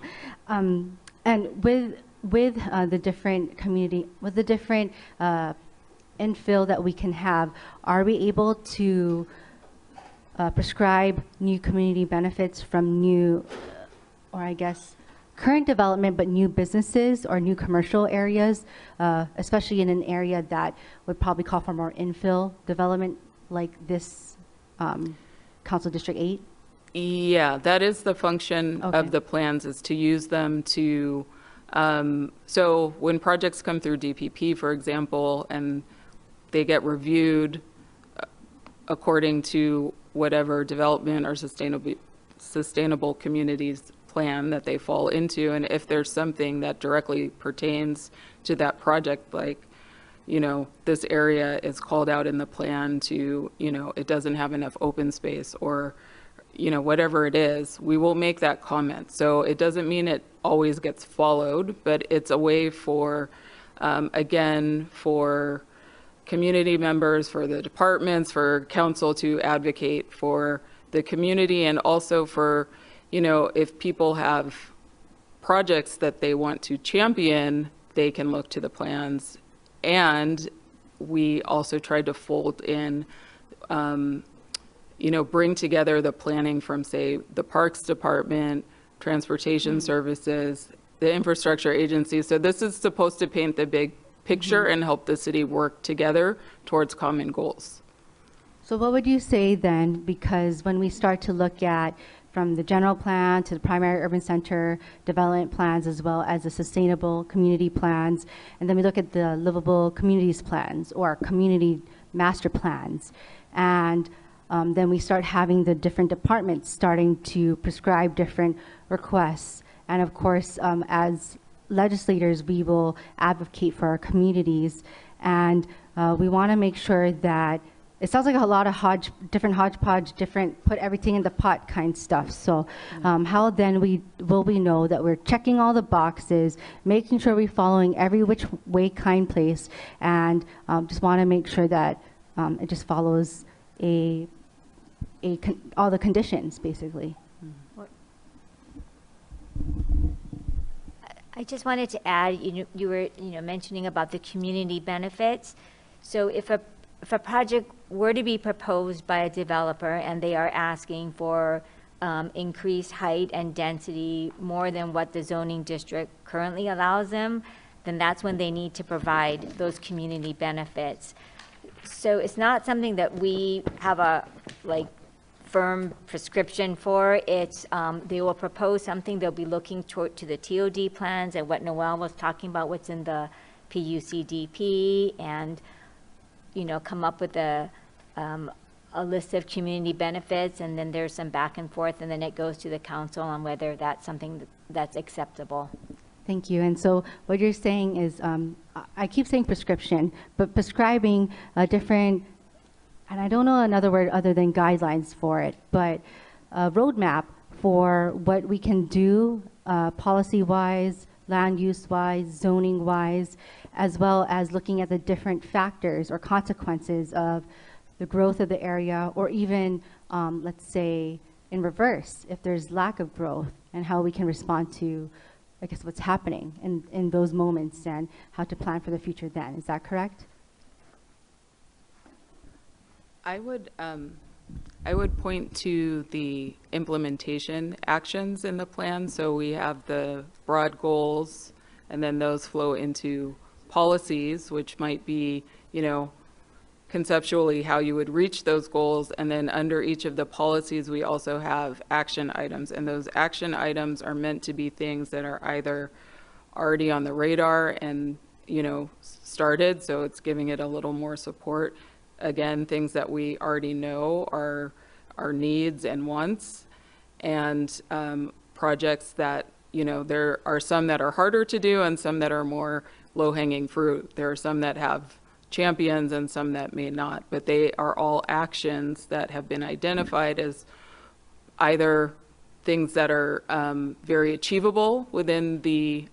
And with the different community, with the different infill that we can have, are we able to prescribe new community benefits from new, or I guess, current development, but new businesses or new commercial areas, especially in an area that would probably call for more infill development like this Council District 8? Yeah, that is the function of the plans, is to use them to, so when projects come through DPP, for example, and they get reviewed according to whatever development or sustainable communities plan that they fall into, and if there's something that directly pertains to that project, like, you know, this area is called out in the plan to, you know, it doesn't have enough open space, or, you know, whatever it is, we will make that comment. So it doesn't mean it always gets followed, but it's a way for, again, for community members, for the departments, for council to advocate for the community, and also for, you know, if people have projects that they want to champion, they can look to the plans. And we also tried to fold in bring together the planning from, say, the Parks Department, Transportation Services, the infrastructure agencies. So this is supposed to paint the big picture and help the city work together towards common goals. So what would you say then, because when we start to look at from the general plan to the primary urban center development plans, as well as the sustainable community plans, and then we look at the livable communities plans or community master plans, and then we start having the different departments starting to prescribe different requests. And of course, as legislators, we will advocate for our communities, and we want to make sure that it sounds like a lot of hodgepodge, different put everything in the pot kind stuff. So how then will we know that we're checking all the boxes, making sure we're following every which way kind place, and just want to make sure that it just follows all the conditions, basically. I just wanted to add, you were mentioning about the community benefits. So if a project were to be proposed by a developer and they are asking for increased height and density more than what the zoning district currently allows them, then that's when they need to provide those community benefits. So it's not something that we have a firm prescription for. It's they will propose something. They'll be looking to the TOD plans and what Noel was talking about, what's in the PUCDP, and come up with a list of community benefits, and then there's some back and forth, and then it goes to the council on whether that's something that's acceptable. Thank you. And so what you're saying is, I keep saying prescription, but prescribing a different, and I don't know another word other than guidelines for it, but a roadmap for what we can do policy-wise, land use-wise, zoning-wise, as well as looking at the different factors or consequences of the growth of the area, or even, let's say, in reverse, if there's lack of growth, and how we can respond to, I guess, what's happening in those moments, and how to plan for the future then. Is that correct? I would point to the implementation actions in the plan. So we have the broad goals, and then those flow into policies, which might be, conceptually how you would reach those goals. And then under each of the policies, we also have action items. And those action items are meant to be things that are either already on the radar and, started. So it's giving it a little more support. Again, things that we already know are our needs and wants, and projects that, there are some that are harder to do and some that are more low-hanging fruit. There are some that have champions and some that may not, but they are all actions that have been identified as either things that are very achievable within the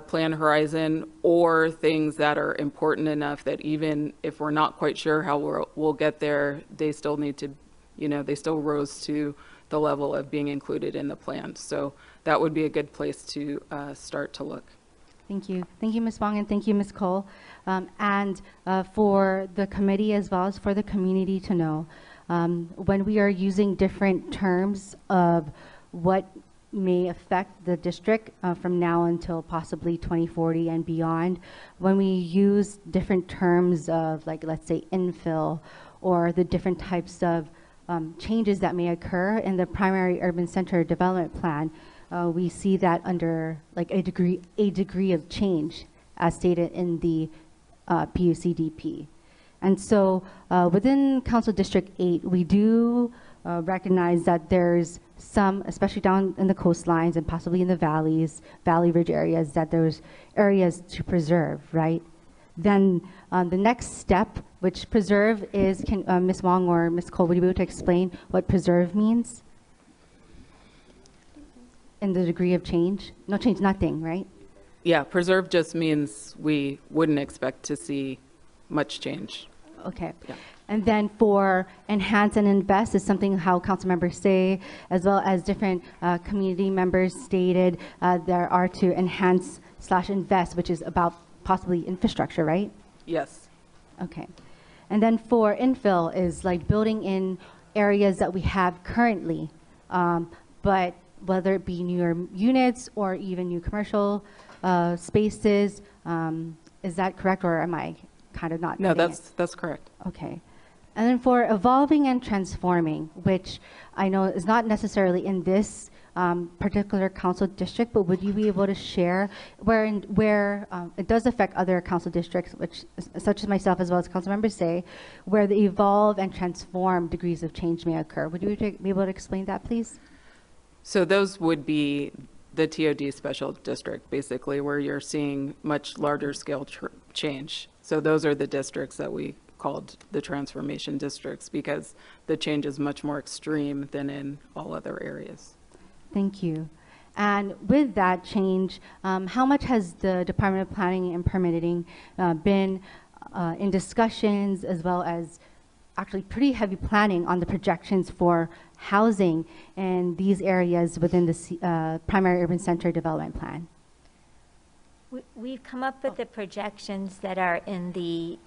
plan horizon, or things that are important enough that even if we're not quite sure how we'll get there, they still need to, they still rose to the level of being included in the plan. So that would be a good place to start to look. Thank you. Thank you, Ms. Wong, and thank you, Ms. Cole. And for the committee as well as for the community to know, when we are using different terms of what may affect the district from now until possibly 2040 and beyond, when we use different terms of, let's say, infill, or the different types of changes that may occur in the primary urban center development plan, we see that under a degree of change, as stated in the PUCDP. And so within Council District 8, we do recognize that there's some, especially down in the coastlines and possibly in the valleys, valley ridge areas, that there's areas to preserve, right? Then the next step, which preserve is, can Ms. Wong or Ms. Cole, would you be able to explain what preserve means? In the degree of change? No change, nothing, right? Yeah, preserve just means we wouldn't expect to see much change. Okay. Yeah. And then for enhance and invest is something how council members say, as well as different community members stated, there are to enhance/invest, which is about possibly infrastructure, right? Yes. Okay. And then for infill is like building in areas that we have currently, but whether it be newer units or even new commercial spaces, is that correct, or am I kind of not No, getting it? that's correct. Okay. And then for evolving and transforming, which I know is not necessarily in this particular council district, but would you be able to share where it does affect other council districts, which such as myself as well as council members say, where the evolve and transform degrees of change may occur? Would you be able to explain that, please? So those would be the TOD special district, basically, where you're seeing much larger scale change. So those are the districts that we called the transformation districts, because the change is much more extreme than in all other areas. Thank you. And with that change, how much has the Department of Planning and Permitting been in discussions, as well as actually pretty heavy planning on the projections for housing in these areas within the primary urban center development plan? We've come up with the projections that are in the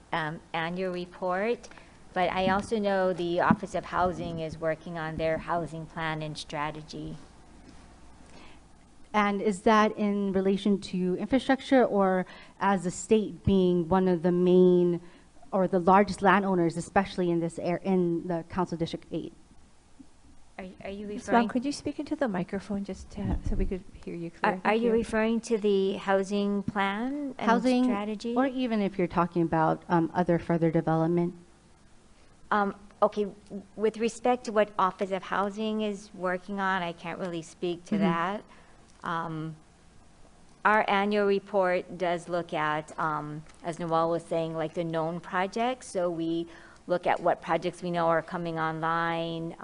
annual report, but I also know the Office of Housing is working on their housing plan and strategy. And is that in relation to infrastructure, or as a state being one of the main or the largest landowners, especially in this in the Council District 8? Are you Ms. referring? Wong, could you speak into the microphone just so we could hear you clearly? Are you referring to the housing plan and Housing strategy? or even if you're talking about other further development? Okay, with respect to what Office of Housing is working on, I can't really speak to that. Our annual report does look at, as Noel was saying, like the known projects. So we look at what projects we know are coming online,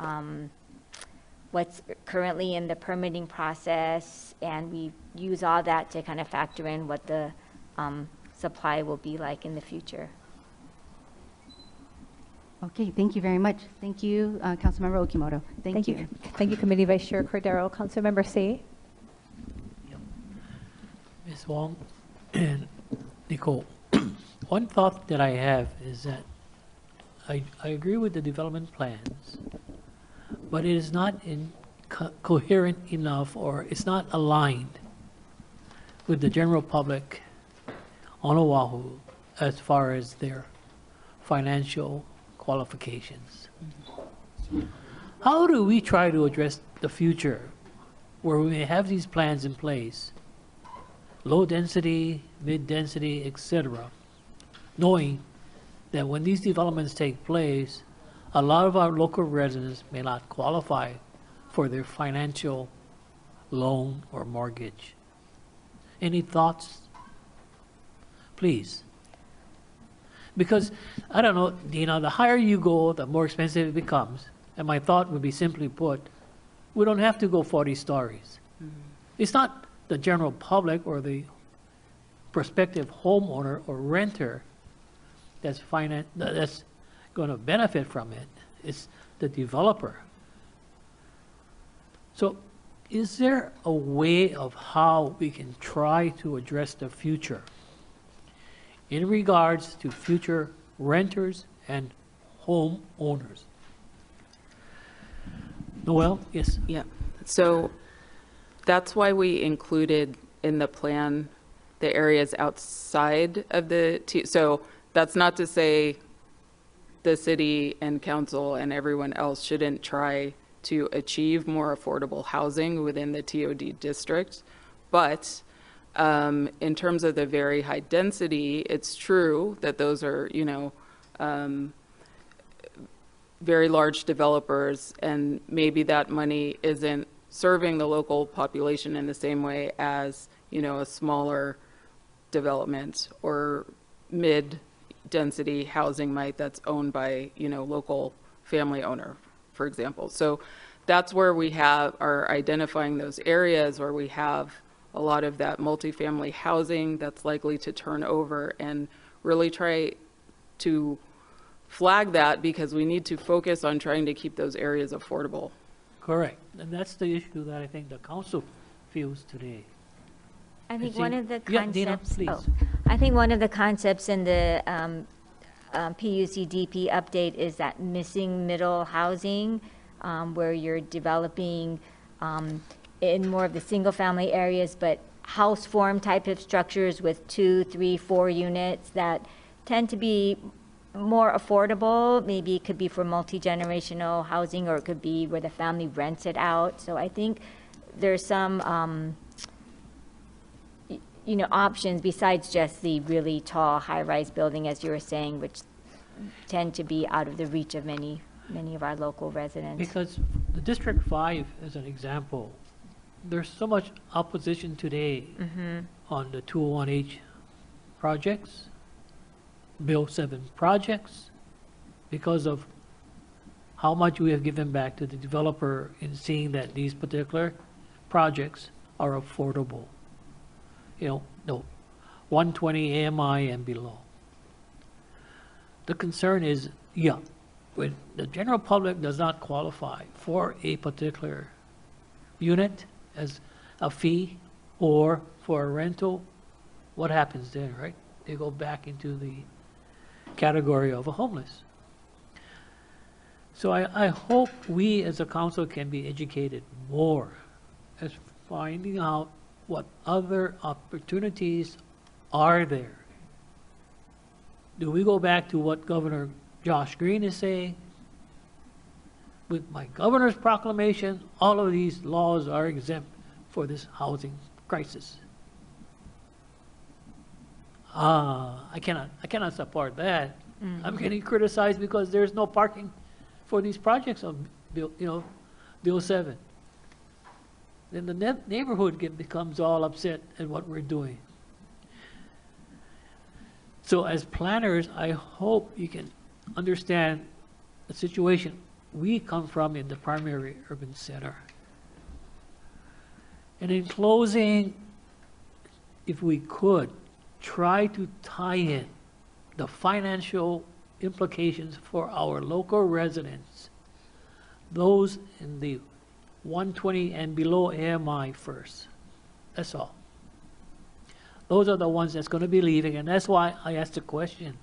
what's currently in the permitting process, and we use all that to kind of factor in what the supply will be like in the future. Okay, thank you very much. Thank you, Councilmember Okimoto. Thank you. Thank you, Committee Vice Chair Cordero. Councilmember Say. Ms. Wong and Nicole, one thought that I have is that I agree with the development plans, but it is not coherent enough, or it's not aligned with the general public on Oahu as far as their financial qualifications. How do we try to address the future where we may have these plans in place, low density, mid density, etc., knowing that when these developments take place, a lot of our local residents may not qualify for their financial loan or mortgage? Any thoughts? Please. Because, I don't know, the higher you go, the more expensive it becomes. And my thought would be, simply put, we don't have to go 40 stories. It's not the general public or the prospective homeowner or renter that's going to benefit from it. It's the developer. So is there a way of how we can try to address the future in regards to future renters and homeowners? Noel, yes? Yeah, so that's why we included in the plan the areas outside of the, so that's not to say the city and council and everyone else shouldn't try to achieve more affordable housing within the TOD district. But in terms of the very high density, it's true that those are, very large developers, and maybe that money isn't serving the local population in the same way as, a smaller development or mid-density housing might, that's owned by, local family owner, for example. So that's where we are identifying those areas where we have a lot of that multifamily housing that's likely to turn over, and really try to flag that, because we need to focus on trying to keep those areas affordable. Correct. And that's the issue that I think the council feels today. I think see- one of the Yeah, Dina, concepts. please. I think one of the concepts in the PUCDP update is that missing middle housing, where you're developing in more of the single-family areas, but house form type of structures with 2, 3, 4 units that tend to be more affordable. Maybe it could be for multi-generational housing, or it could be where the family rents it out. So I think there's some options besides just the really tall high-rise building, as you were saying, which tend to be out of the reach of many of our local residents. Because the District 5, as an example, there's so much opposition today on the 201H projects, Bill 7 projects, because of how much we have given back to the developer in seeing that these particular projects are affordable. No, 120 AMI and below. The concern is, when the general public does not qualify for a particular unit as a fee or for a rental, what happens then, right? They go back into the category of a homeless. So I hope we as a council can be educated more as finding out what other opportunities are there. Do we go back to what Governor Josh Green is saying? With my governor's proclamation, all of these laws are exempt for this housing crisis. I cannot support that. I'm getting criticized because there's no parking for these projects on Bill 7. Then the neighborhood becomes all upset at what we're doing. So as planners, I hope you can understand the situation we come from in the primary urban center. And in closing, if we could, try to tie in the financial implications for our local residents, those in the 120 and below AMI first. That's all. Those are the ones that's going to be leaving, and that's why I asked the question.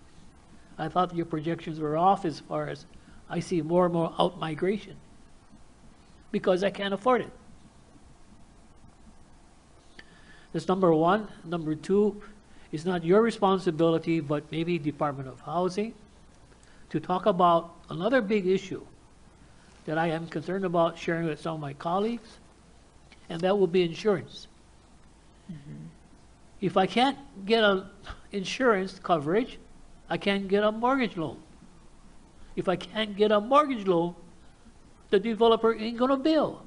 I thought your projections were off as far as I see more and more out migration because I can't afford it. That's number one. Number two, it's not your responsibility, but maybe Department of Housing, to talk about another big issue that I am concerned about sharing with some of my colleagues, and that will be insurance. If I can't get an insurance coverage, I can't get a mortgage loan. If I can't get a mortgage loan, the developer ain't gonna build.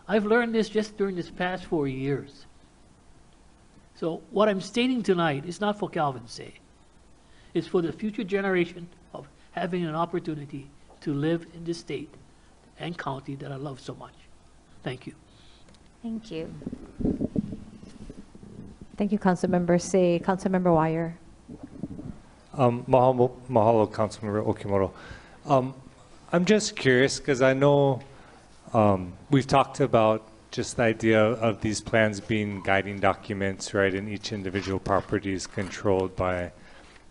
I've learned this just during this past 4 years. So what I'm stating tonight is not for Calvin's sake. It's for the future generation of having an opportunity to live in this state and county that I love so much. Thank you. Thank you. Thank you, Councilmember Say. Councilmember Wire. Mahalo, Councilmember Okimoto. I'm just curious because I know we've talked about just the idea of these plans being guiding documents, right? And each individual property is controlled by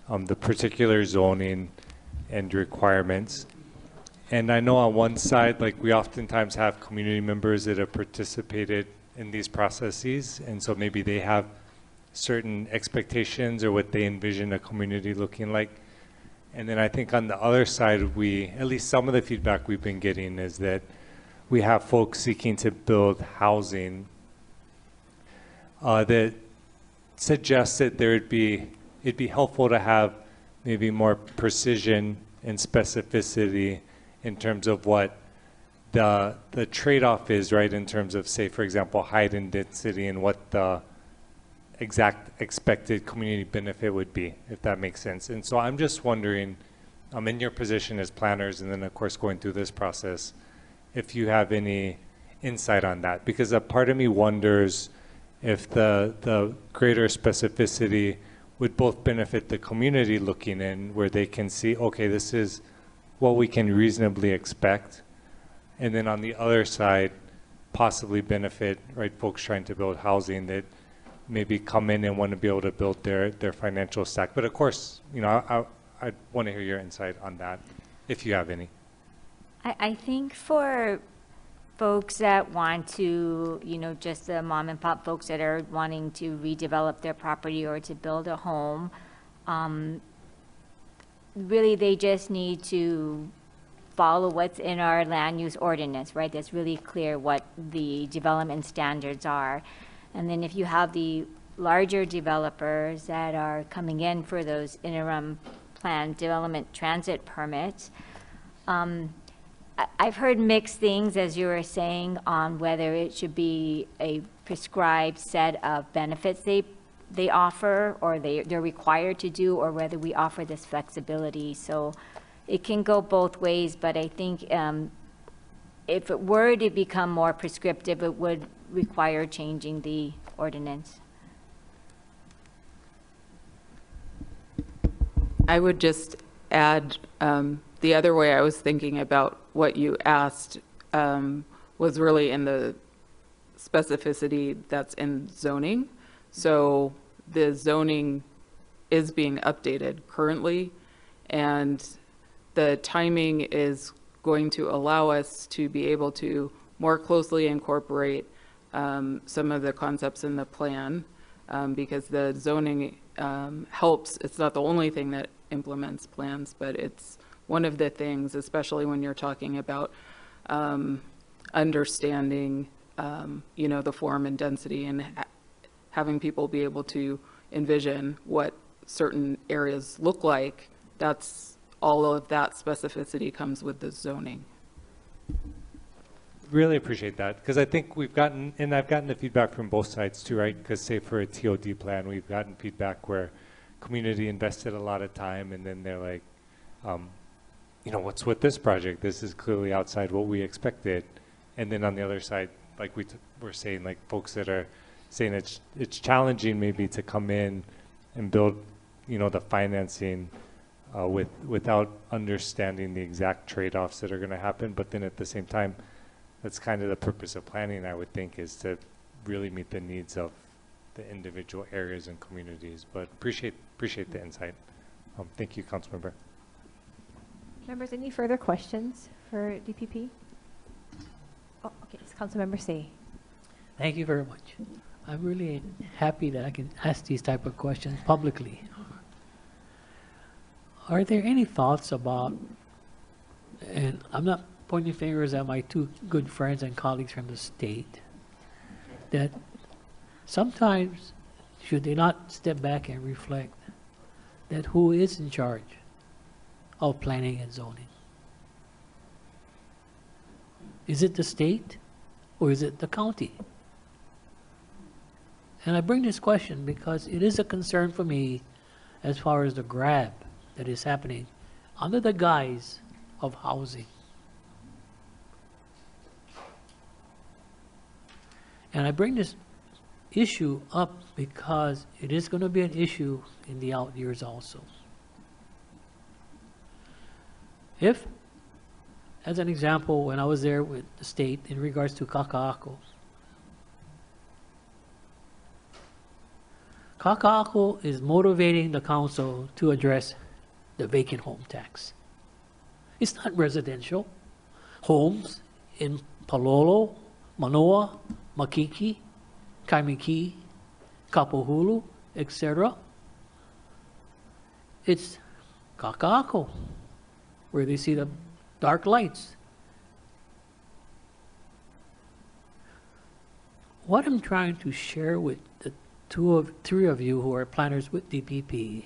the particular zoning and requirements. And I know on one side, like we oftentimes have community members that have participated in these processes, and so maybe they have certain expectations or what they envision a community looking like. And then I think on the other side, at least some of the feedback we've been getting is that we have folks seeking to build housing that suggests that it'd be helpful to have maybe more precision and specificity in terms of what the trade-off is, right? In terms of, say, for example, height and density, and what the exact expected community benefit would be, if that makes sense. And so I'm just wondering, I'm in your position as planners, and then of course going through this process, if you have any insight on that, because a part of me wonders if the greater specificity would both benefit the community looking in, where they can see, okay, this is what we can reasonably expect, and then on the other side, possibly benefit, right, folks trying to build housing that maybe come in and want to be able to build their financial stack. But of course, you know, I want to hear your insight on that, if you have any. I think for folks that want to, you know, just the mom and pop folks that are wanting to redevelop their property or to build a home, really they just need to follow what's in our land use ordinance, right? That's really clear what the development standards are. And then if you have the larger developers that are coming in for those interim plan development transit permits, I've heard mixed things, as you were saying, on whether it should be a prescribed set of benefits they offer or they're required to do, or whether we offer this flexibility. So it can go both ways, but I think if it were to become more prescriptive, it would require changing the ordinance. I would just add, the other way I was thinking about what you asked was really in the specificity that's in zoning. So the zoning is being updated currently, and the timing is going to allow us to be able to more closely incorporate some of the concepts in the plan, because the zoning helps. It's not the only thing that implements plans, but it's one of the things, especially when you're talking about understanding, you know, the form and density, and having people be able to envision what certain areas look like. That's all of that specificity comes with the zoning. Really appreciate that, because I think we've gotten, and I've gotten the feedback from both sides too, right? Because say for a TOD plan, we've gotten feedback where community invested a lot of time, and then they're like, you know, what's with this project? This is clearly outside what we expected. And then on the other side, like we're saying, like folks that are saying it's challenging maybe to come in and build, you know, the financing without understanding the exact trade-offs that are going to happen. But then at the same time, that's kind of the purpose of planning, I would think, is to really meet the needs of the individual areas and communities. But appreciate the insight. Thank you, Councilmember. Members, any further questions for DPP? Oh, okay, it's Councilmember Say. Thank you very much. I'm really happy that I can ask these type of questions publicly. Are there any thoughts about, and I'm not pointing fingers at my two good friends and colleagues from the state, that sometimes should they not step back and reflect that who is in charge of planning and zoning? Is it the state or is it the county? And I bring this question because it is a concern for me as far as the grab that is happening under the guise of housing. And I bring this issue up because it is going to be an issue in the out years also. If, as an example, when I was there with the state in regards to Kaka'ako, Kaka'ako is motivating the council to address the vacant home tax. It's not residential. Homes in Palolo, Manoa, Makiki, Kaimiki, Kapuhulu, etc. It's Kaka'ako, where they see the dark lights. What I'm trying to share with the three of you who are planners with DPP,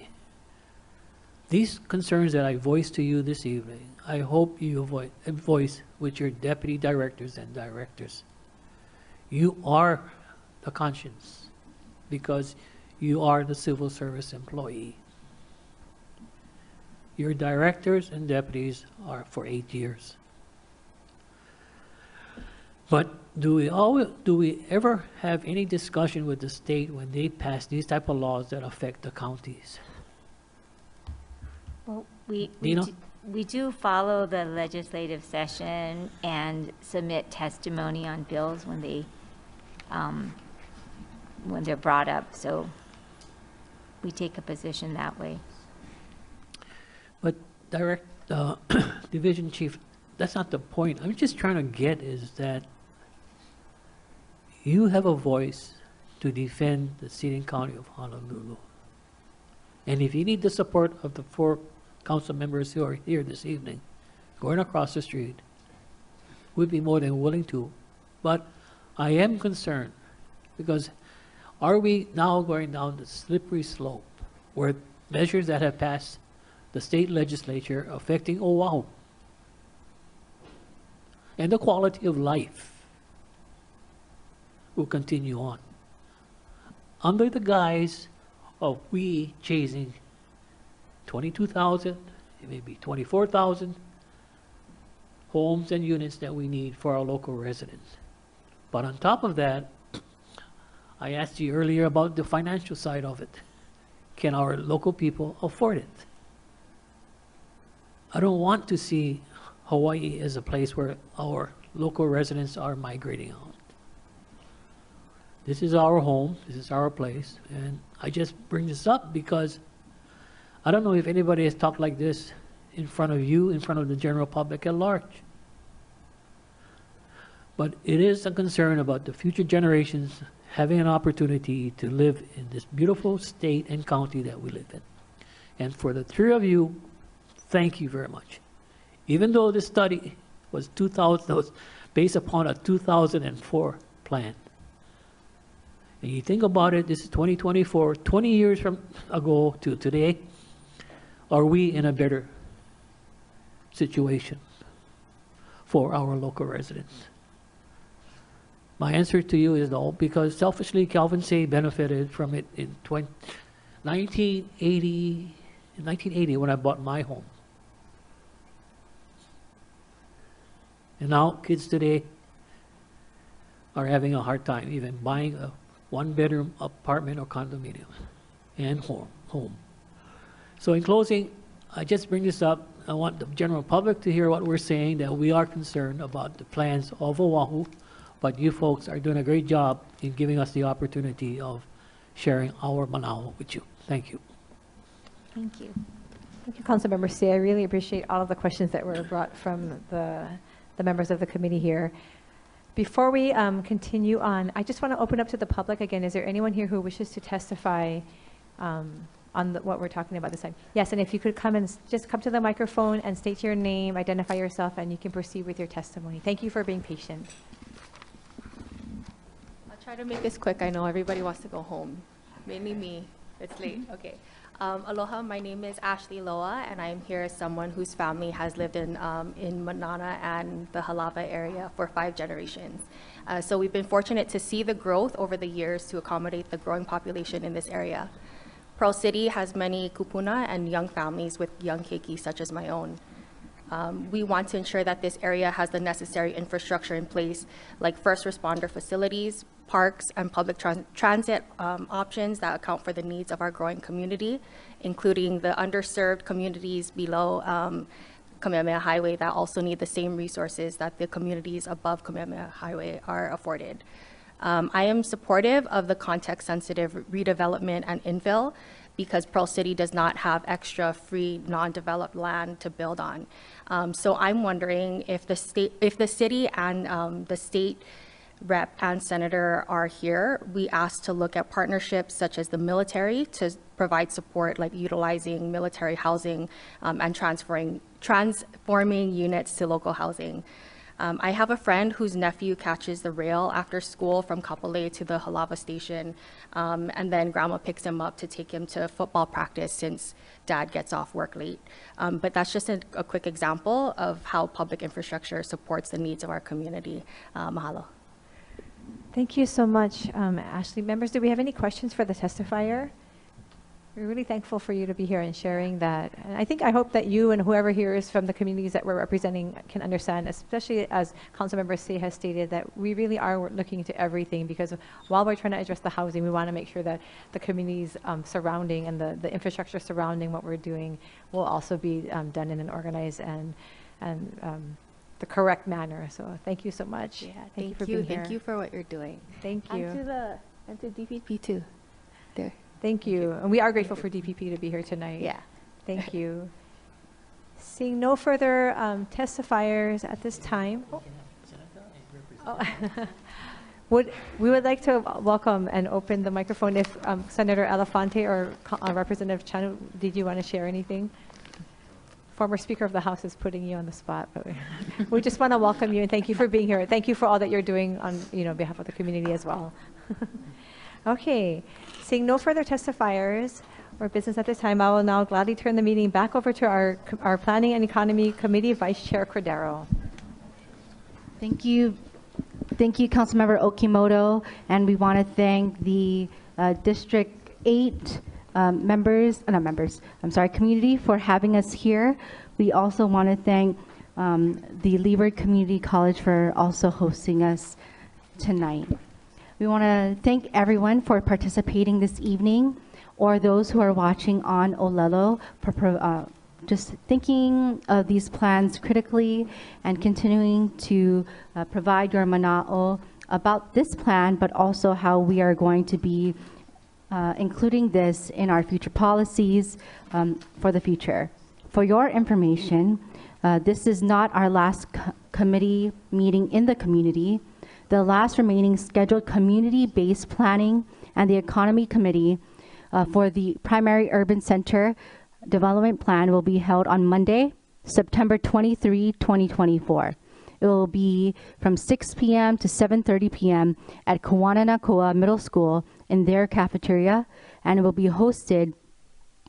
these concerns that I voiced to you this evening, I hope you voice with your deputy directors and directors. You are the conscience because you are the civil service employee. Your directors and deputies are for 8 years. But do we ever have any discussion with the state when they pass these type of laws that affect the counties? Well, Dina? we do follow the legislative session and submit testimony on bills when they when they're brought up. So we take a position that way. But Division Chief, that's not the point. I'm just trying to get is that you have a voice to defend the seating county of Honolulu. And if you need the support of the 4 council members who are here this evening, going across the street, we'd be more than willing to. But I am concerned because are we now going down the slippery slope where measures that have passed the state legislature affecting Oahu and the quality of life will continue on under the guise of we chasing 22,000, maybe 24,000 homes and units that we need for our local residents. But on top of that, I asked you earlier about the financial side of it. Can our local people afford it? I don't want to see Hawaii as a place where our local residents are migrating out. This is our home, this is our place, and I just bring this up because I don't know if anybody has talked like this in front of you, in front of the general public at large. But it is a concern about the future generations having an opportunity to live in this beautiful state and county that we live in. And for the 3 of you, thank you very much. Even though this study was based upon a 2004 plan. And you think about it, this is 2024, 20 years from ago to today, are we in a better situation for our local residents? My answer to you is no, because selfishly, Calvin Say benefited from it in 1980 when I bought my home. And now kids today are having a hard time even buying a 1-bedroom apartment or condominium and home. So in closing, I just bring this up. I want the general public to hear what we're saying, that we are concerned about the plans of Oahu, but you folks are doing a great job in giving us the opportunity of sharing our Manawa with you. Thank you. Thank you. Thank you, Councilmember Say. I really appreciate all of the questions that were brought from the members of the committee here. Before we continue on, I just want to open up to the public again. Is there anyone here who wishes to testify on what we're talking about this time? Yes, and if you could just come to the microphone and state your name, identify yourself, and you can proceed with your testimony. Thank you for being patient. I'll try to make this quick. I know everybody wants to go home, mainly me. It's late. Okay. Aloha, my name is Ashley Loa, and I'm here as someone whose family has lived in Manana and the Halava area for 5 generations. So we've been fortunate to see the growth over the years to accommodate the growing population in this area. Pearl City has many kupuna and young families with young keiki, such as my own. We want to ensure that this area has the necessary infrastructure in place, like first responder facilities, parks, and public transit options that account for the needs of our growing community, including the underserved communities below Kamehameha Highway that also need the same resources that the communities above Kamehameha Highway are afforded. I am supportive of the context-sensitive redevelopment and infill because Pearl City does not have extra free, non-developed land to build on. So I'm wondering if the city and the state rep and senator are here, we asked to look at partnerships such as the military to provide support, like utilizing military housing and transforming units to local housing. I have a friend whose nephew catches the rail after school from Kapolei to the Halava station, and then grandma picks him up to take him to football practice since dad gets off work late. But that's just a quick example of how public infrastructure supports the needs of our community. Mahalo. Thank you so much, Ashley. Members, do we have any questions for the testifier? We're really thankful for you to be here and sharing that. And I hope that you and whoever here is from the communities that we're representing can understand, especially as Councilmember Say has stated, that we really are looking into everything, because while we're trying to address the housing, we want to make sure that the communities surrounding and the infrastructure surrounding what we're doing will also be done in an organized and the correct manner. So thank you so much. Yeah, thank you for being here. Thank you for what you're doing. Thank you. And to And to DPP too. There. Thank you. And we are grateful for DPP to be here tonight. Yeah. Thank you. Seeing no further testifiers at this time. Oh. We would like to welcome and open the microphone if Senator Elefante or Representative Chan, did you want to share anything? Former Speaker of the House is putting you on the spot, but we just want to welcome you and thank you for being here. Thank you for all that you're doing on behalf of the community as well. Okay, seeing no further testifiers or business at this time, I will now gladly turn the meeting back over to our Planning and Economy Committee Vice Chair Cordero. Thank you. Thank you, Councilmember Okimoto, and we want to thank the District 8 community for having us here. We also want to thank the Leeward Community College for also hosting us tonight. We want to thank everyone for participating this evening, or those who are watching on Olelo for just thinking of these plans critically and continuing to provide your mana'o about this plan, but also how we are going to be including this in our future policies for the future. For your information, this is not our last committee meeting in the community. The last remaining scheduled community-based planning and the economy committee for the primary urban center development plan will be held on Monday, September 23, 2024. It will be from 6 p.m. to 7:30 p.m. at Kawananakoa Middle School in their cafeteria, and it will be hosted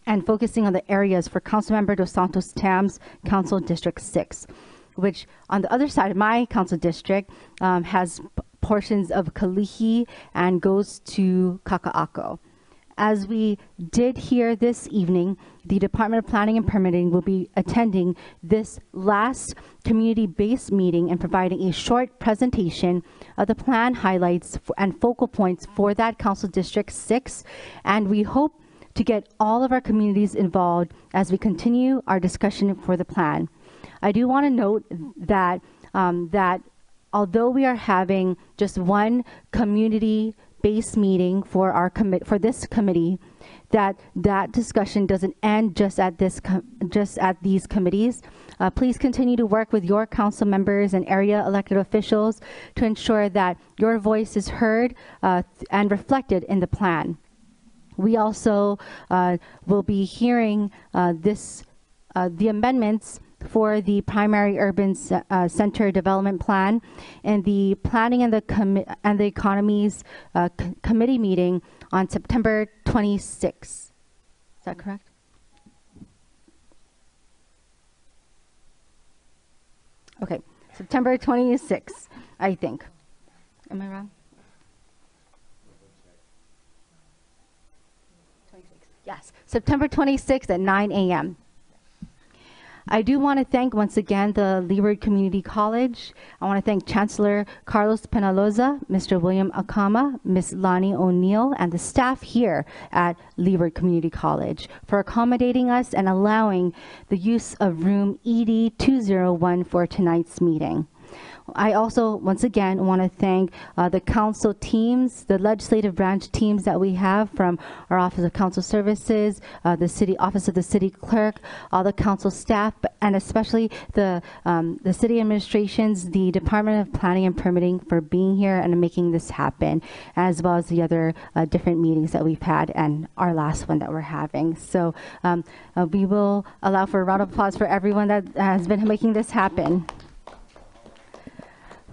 and focusing on the areas for Councilmember Dos Santos Tam's Council District 6, which on the other side of my council district has portions of Kalihi and goes to Kaka'ako. As we did here this evening, the Department of Planning and Permitting will be attending this last community-based meeting and providing a short presentation of the plan highlights and focal points for that Council District 6. And we hope to get all of our communities involved as we continue our discussion for the plan. I do want to note that, that although we are having just one community-based meeting for our for this committee, that discussion doesn't end just at these committees. Please continue to work with your council members and area elected officials to ensure that your voice is heard and reflected in the plan. We also will be hearing the amendments for the primary urban center development plan and the planning and the economies committee meeting on September 26th. Is that correct? Okay, September 26th, I think. Am I wrong? 26th. Yes, September 26th at 9 a.m. I do want to thank once again the Leeward Community College. I want to thank Chancellor Carlos Penaloza, Mr. William Akama, Ms. Lonnie O'Neill, and the staff here at Leeward Community College for accommodating us and allowing the use of room ED 201 for tonight's meeting. I also, once again, want to thank the council teams, the legislative branch teams that we have from our Office of Council Services, the City Office of the City Clerk, all the council staff, and especially the city administrations, the Department of Planning and Permitting for being here and making this happen, as well as the other different meetings that we've had and our last one that we're having. So we will allow for a round of applause for everyone that has been making this happen.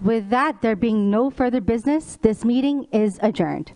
With that, there being no further business, this meeting is adjourned.